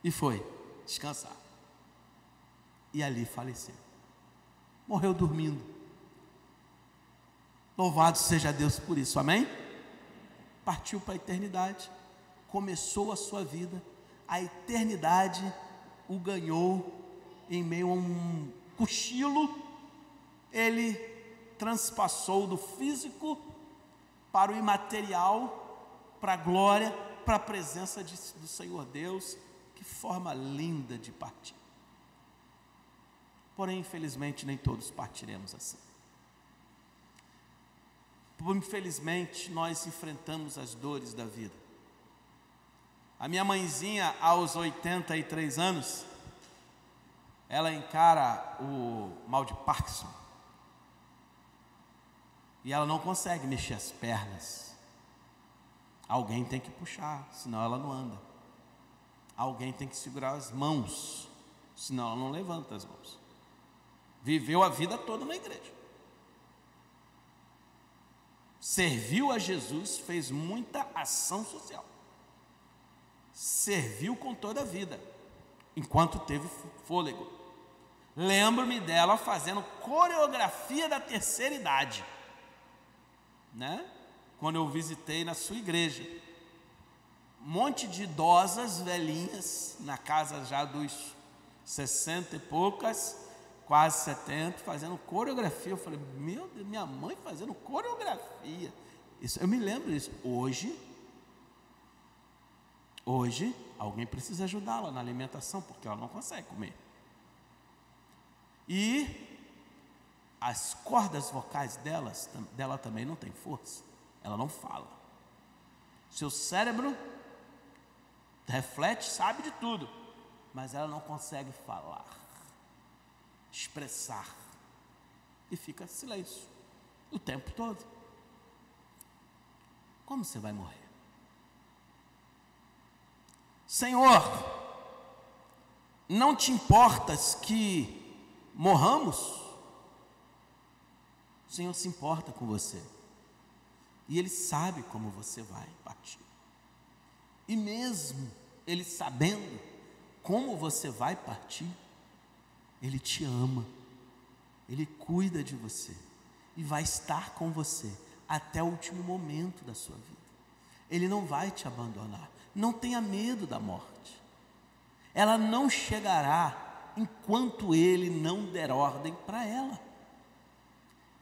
E foi descansar. E ali faleceu. Morreu dormindo. Louvado seja Deus por isso, amém? Partiu para a eternidade, começou a sua vida, a eternidade o ganhou em meio a um cochilo. Ele transpassou do físico para o imaterial, para a glória, para a presença do Senhor Deus. Que forma linda de partir. Porém, infelizmente, nem todos partiremos assim. Infelizmente, nós enfrentamos as dores da vida. A minha mãezinha, aos 83 anos, ela encara o mal de Parkinson. E ela não consegue mexer as pernas. Alguém tem que puxar, senão ela não anda. Alguém tem que segurar as mãos, senão ela não levanta as mãos. Viveu a vida toda na igreja. Serviu a Jesus, fez muita ação social. Serviu com toda a vida, enquanto teve fôlego. Lembro-me dela fazendo coreografia da terceira idade, né? Quando eu visitei na sua igreja. Um monte de idosas, velhinhas, na casa já dos 60 e poucas, quase 70, fazendo coreografia. Eu falei: meu Deus, minha mãe fazendo coreografia. Isso, eu me lembro disso. Hoje, alguém precisa ajudá-la na alimentação, porque ela não consegue comer. E as cordas vocais dela também não tem força. Ela não fala. Seu cérebro reflete, sabe de tudo, mas ela não consegue falar, expressar. E fica silêncio o tempo todo. Como você vai morrer? Senhor, não te importas que morramos? O Senhor se importa com você. E Ele sabe como você vai partir. E mesmo Ele sabendo como você vai partir, Ele te ama. Ele cuida de você. E vai estar com você até o último momento da sua vida. Ele não vai te abandonar. Não tenha medo da morte. Ela não chegará enquanto Ele não der ordem para ela.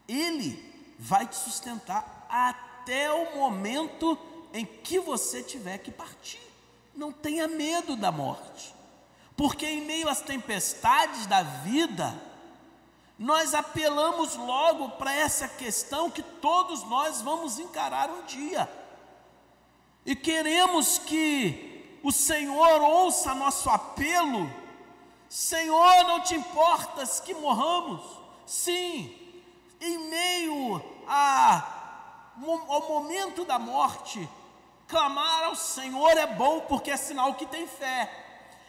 Ele vai te sustentar até o momento em que você tiver que partir. Não tenha medo da morte, porque em meio às tempestades da vida, nós apelamos logo para essa questão que todos nós vamos encarar um dia, e queremos que o Senhor ouça nosso apelo. Senhor, não te importas que morramos? Sim, em meio ao momento da morte, clamar ao Senhor é bom, porque é sinal que tem fé,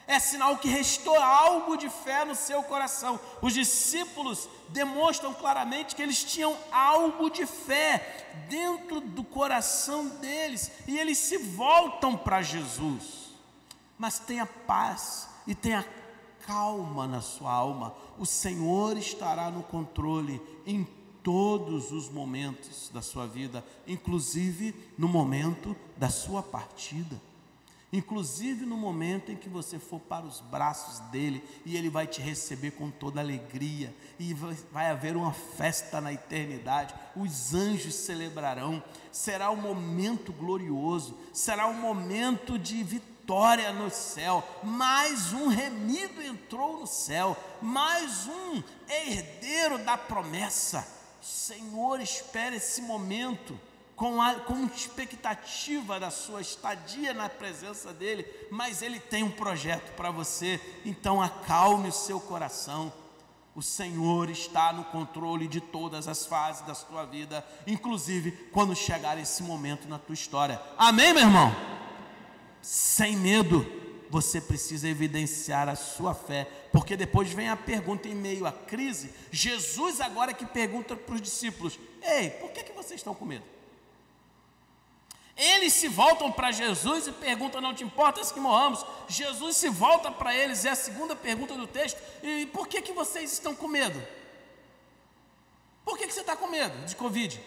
é sinal que restou algo de fé no seu coração. Os discípulos demonstram claramente que eles tinham algo de fé dentro do coração deles, e eles se voltam para Jesus. Mas tenha paz e tenha calma na sua alma. O Senhor estará no controle em todos os momentos da sua vida, inclusive no momento da sua partida, inclusive no momento em que você for para os braços dele, e ele vai te receber com toda alegria, e vai haver uma festa na eternidade. Os anjos celebrarão, será um momento glorioso, será um momento de vitória no céu. Mais um remido entrou no céu, mais um herdeiro da promessa. Senhor, espera esse momento com expectativa da sua estadia na presença dele, mas ele tem um projeto para você. Então acalme o seu coração. O Senhor está no controle de todas as fases da sua vida, inclusive quando chegar esse momento na tua história. Amém, meu irmão? Sem medo, você precisa evidenciar a sua fé, porque depois vem a pergunta em meio à crise. Jesus agora que pergunta para os discípulos: ei, por que vocês estão com medo? Eles se voltam para Jesus e perguntam: não te importas que morramos? Jesus se volta para eles, é a segunda pergunta do texto: e por que vocês estão com medo? Por que você está com medo de Covid?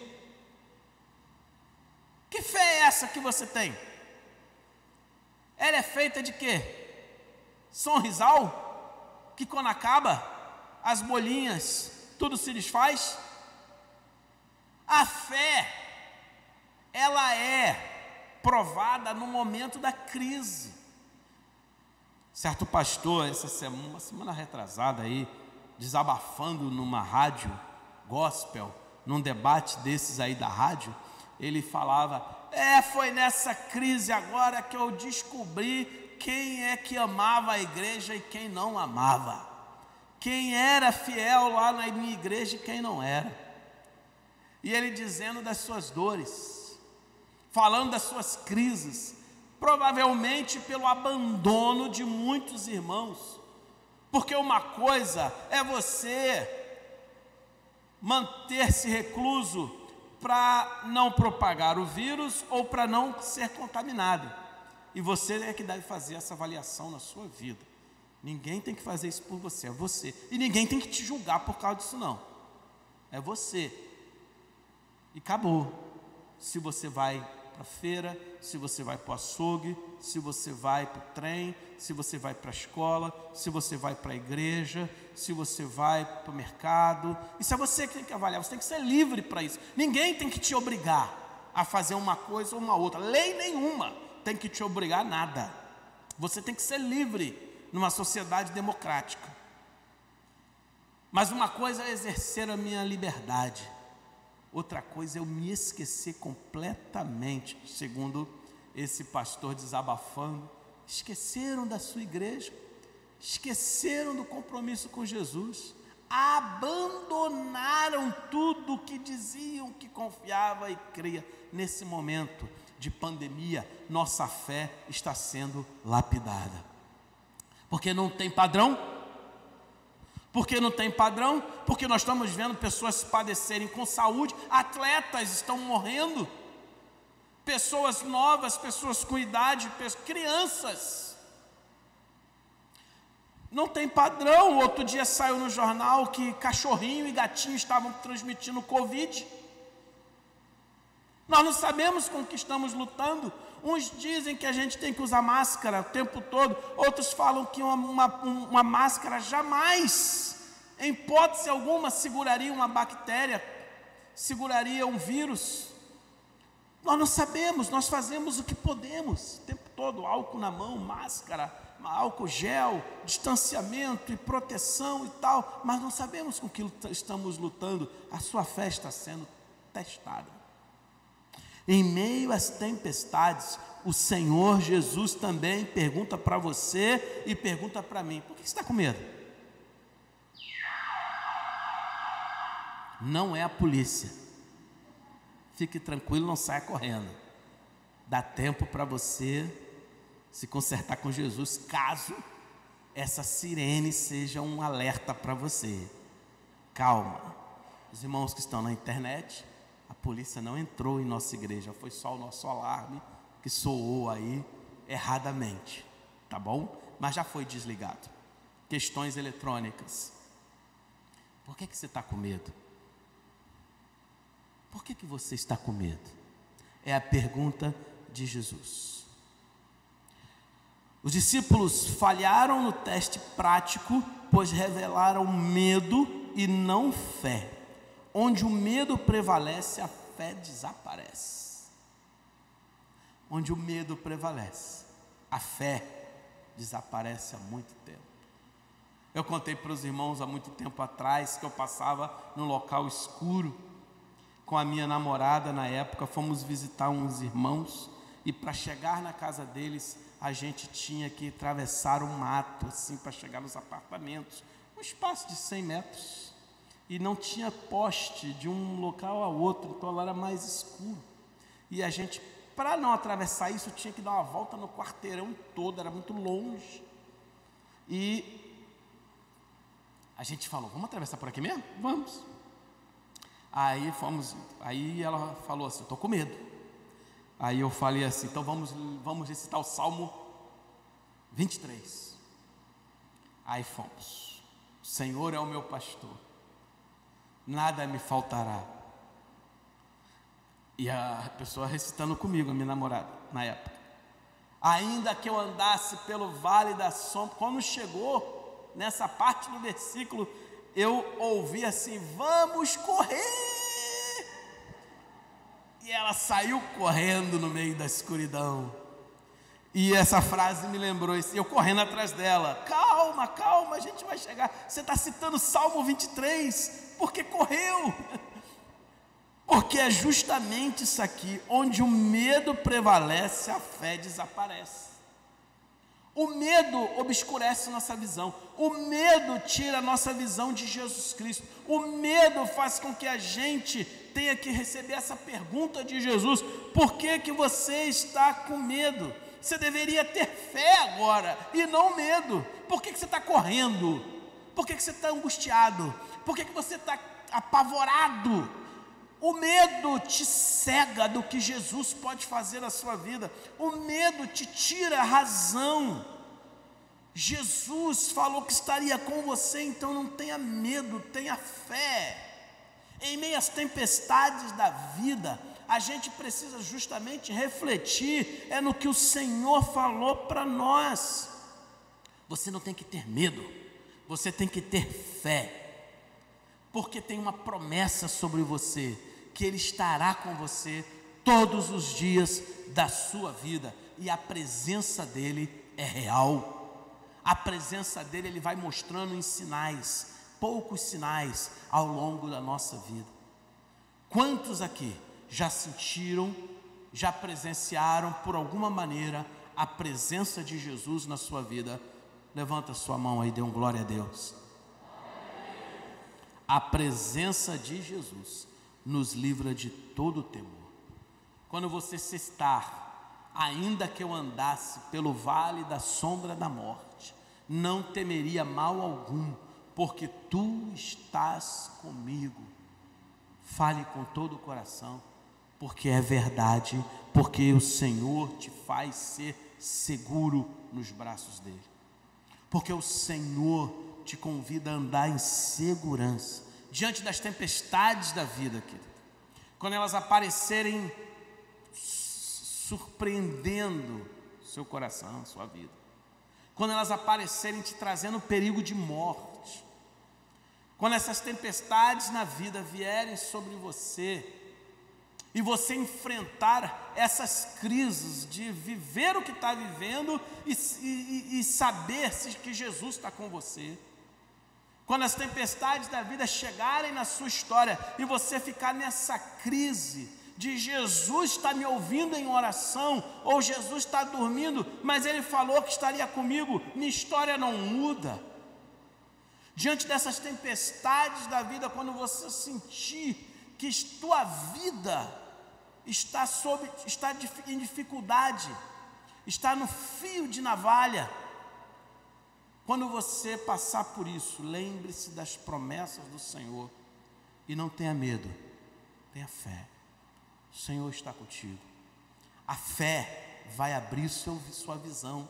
Que fé é essa que você tem? Ela é feita de quê? Sonrisal? Que quando acaba, as bolinhas, tudo se desfaz? A fé, ela é provada no momento da crise. Certo pastor, uma semana retrasada aí, desabafando numa rádio gospel, num debate desses aí da rádio, ele falava: foi nessa crise agora que eu descobri quem é que amava a igreja e quem não amava, quem era fiel lá na minha igreja e quem não era. E ele dizendo das suas dores, falando das suas crises, provavelmente pelo abandono de muitos irmãos, porque uma coisa é você manter-se recluso para não propagar o vírus ou para não ser contaminado, e você é que deve fazer essa avaliação na sua vida. Ninguém tem que fazer isso por você, é você, e ninguém tem que te julgar por causa disso não, é você, e acabou. Se você vai para a feira, se você vai para o açougue, se você vai para o trem, se você vai para a escola, se você vai para a igreja, se você vai para o mercado, isso é você que tem que avaliar. Você tem que ser livre para isso. Ninguém tem que te obrigar a fazer uma coisa ou uma outra, lei nenhuma tem que te obrigar a nada. Você tem que ser livre numa sociedade democrática. Mas uma coisa é exercer a minha liberdade, outra coisa é eu me esquecer completamente, segundo esse pastor desabafando. Esqueceram da sua igreja, esqueceram do compromisso com Jesus, abandonaram tudo que diziam que confiava e cria. Nesse momento de pandemia, nossa fé está sendo lapidada. Porque não tem padrão? Porque não tem padrão? Porque nós estamos vendo pessoas padecerem com saúde, atletas estão morrendo, pessoas novas, pessoas com idade, crianças. Não tem padrão. Outro dia saiu no jornal que cachorrinho e gatinho estavam transmitindo Covid. Nós não sabemos com o que estamos lutando. Uns dizem que a gente tem que usar máscara o tempo todo, outros falam que uma máscara jamais, em hipótese alguma, seguraria uma bactéria, seguraria um vírus. Nós não sabemos, nós fazemos o que podemos, o tempo todo, álcool na mão, máscara, álcool gel, distanciamento e proteção e tal, mas não sabemos com o que estamos lutando. A sua fé está sendo testada. Em meio às tempestades, o Senhor Jesus também pergunta para você e pergunta para mim: por que você está com medo? Não é a polícia. Fique tranquilo, não saia correndo. Dá tempo para você se consertar com Jesus, caso essa sirene seja um alerta para você. Calma. Os irmãos que estão na internet, a polícia não entrou em nossa igreja, foi só o nosso alarme que soou aí erradamente, tá bom? Mas já foi desligado. Questões eletrônicas. Por que você está com medo? Por que você está com medo? É a pergunta de Jesus. Os discípulos falharam no teste prático, pois revelaram medo e não fé. Onde o medo prevalece, a fé desaparece. Onde o medo prevalece, a fé desaparece há muito tempo. Eu contei para os irmãos há muito tempo atrás que eu passava num local escuro com a minha namorada. Na época fomos visitar uns irmãos e para chegar na casa deles a gente tinha que atravessar um mato assim para chegar nos apartamentos, um espaço de 100 metros. E não tinha poste de um local a outro, então lá era mais escuro. E a gente, para não atravessar isso, tinha que dar uma volta no quarteirão todo, era muito longe. E a gente falou: vamos atravessar por aqui mesmo? Vamos. Aí fomos, aí ela falou assim: estou com medo. Aí eu falei assim: então vamos recitar o Salmo 23. Aí fomos. O Senhor é o meu pastor, nada me faltará. E a pessoa recitando comigo, a minha namorada, na época: ainda que eu andasse pelo vale da sombra. Quando chegou nessa parte do versículo, eu ouvi assim: vamos correr. E ela saiu correndo no meio da escuridão. E essa frase me lembrou, eu correndo atrás dela: calma, calma, a gente vai chegar. Você está citando Salmo 23, porque correu. Porque é justamente isso aqui: onde o medo prevalece, a fé desaparece. O medo obscurece nossa visão. O medo tira a nossa visão de Jesus Cristo. O medo faz com que a gente tenha que receber essa pergunta de Jesus: por que você está com medo? Você deveria ter fé agora e não medo. Por que você está correndo? Por que você está angustiado? Por que você está apavorado? O medo te cega do que Jesus pode fazer na sua vida. O medo te tira a razão. Jesus falou que estaria com você, então não tenha medo, tenha fé. Em meio às tempestades da vida, a gente precisa justamente refletir no que o Senhor falou para nós. Você não tem que ter medo, você tem que ter fé. Porque tem uma promessa sobre você, que Ele estará com você todos os dias da sua vida, e a presença dele é real. A presença dele, ele vai mostrando em sinais, poucos sinais ao longo da nossa vida. Quantos aqui já sentiram, já presenciaram por alguma maneira a presença de Jesus na sua vida? Levanta sua mão aí, dê um glória a Deus. A presença de Jesus nos livra de todo temor. Quando você se está, ainda que eu andasse pelo vale da sombra da morte, não temeria mal algum, porque tu estás comigo. Fale com todo o coração, porque é verdade, porque o Senhor te faz ser seguro nos braços dele. Porque o Senhor te convida a andar em segurança diante das tempestades da vida, querido. Quando elas aparecerem surpreendendo seu coração, sua vida, quando elas aparecerem te trazendo perigo de morte, quando essas tempestades na vida vierem sobre você, e você enfrentar essas crises de viver o que está vivendo e saber que Jesus está com você. Quando as tempestades da vida chegarem na sua história e você ficar nessa crise de Jesus está me ouvindo em oração, ou Jesus está dormindo, mas Ele falou que estaria comigo, minha história não muda. Diante dessas tempestades da vida, quando você sentir que tua vida está em dificuldade, está no fio de navalha, quando você passar por isso, lembre-se das promessas do Senhor e não tenha medo, tenha fé. O Senhor está contigo. A fé vai abrir sua visão.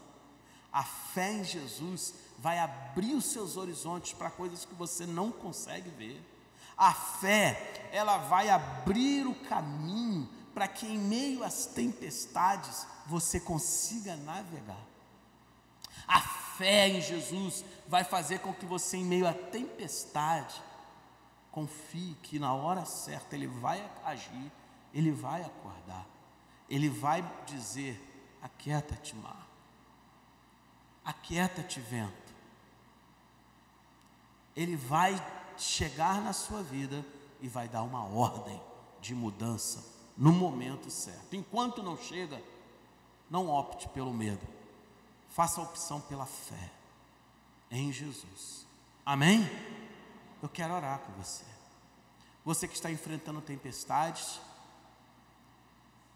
A fé em Jesus vai abrir os seus horizontes para coisas que você não consegue ver. A fé, ela vai abrir o caminho para que em meio às tempestades você consiga navegar. A fé em Jesus vai fazer com que você, em meio à tempestade, confie que na hora certa Ele vai agir, Ele vai acordar, Ele vai dizer: aquieta-te, mar, aquieta-te, vento. Ele vai chegar na sua vida e vai dar uma ordem de mudança no momento certo. Enquanto não chega, não opte pelo medo, faça a opção pela fé em Jesus. Amém? Eu quero orar com você. Você que está enfrentando tempestades,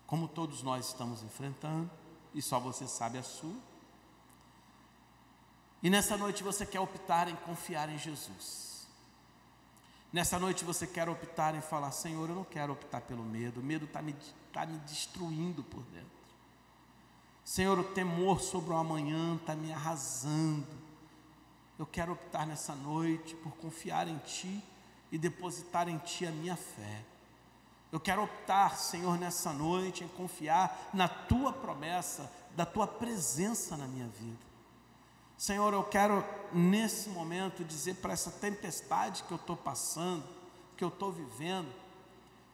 como todos nós estamos enfrentando, e só você sabe a sua. E nessa noite você quer optar em confiar em Jesus. Nessa noite você quer optar em falar: Senhor, eu não quero optar pelo medo. O medo está me destruindo por dentro. Senhor, o temor sobre o amanhã está me arrasando. Eu quero optar nessa noite por confiar em Ti e depositar em Ti a minha fé. Eu quero optar, Senhor, nessa noite em confiar na Tua promessa, da Tua presença na minha vida. Senhor, eu quero nesse momento dizer para essa tempestade que eu estou passando, que eu estou vivendo,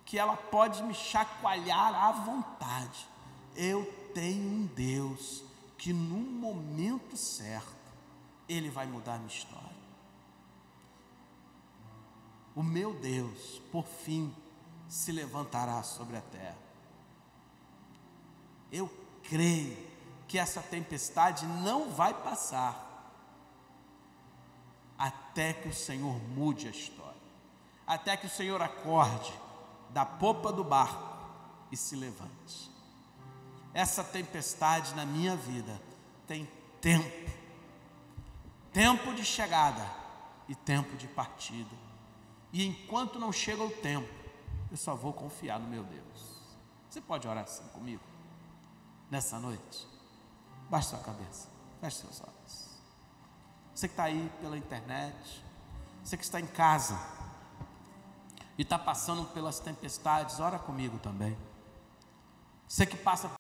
que ela pode me chacoalhar à vontade. Eu tenho um Deus que no momento certo, Ele vai mudar a minha história. O meu Deus, por fim, se levantará sobre a terra. Eu creio que essa tempestade não vai passar até que o Senhor mude a história, até que o Senhor acorde da popa do barco e se levante. Essa tempestade na minha vida tem tempo de chegada e tempo de partida, e enquanto não chega o tempo, eu só vou confiar no meu Deus. Você pode orar assim comigo nessa noite? Baixe sua cabeça, feche seus olhos. Você que está aí pela internet, você que está em casa e está passando pelas tempestades, ora comigo também. Você que passa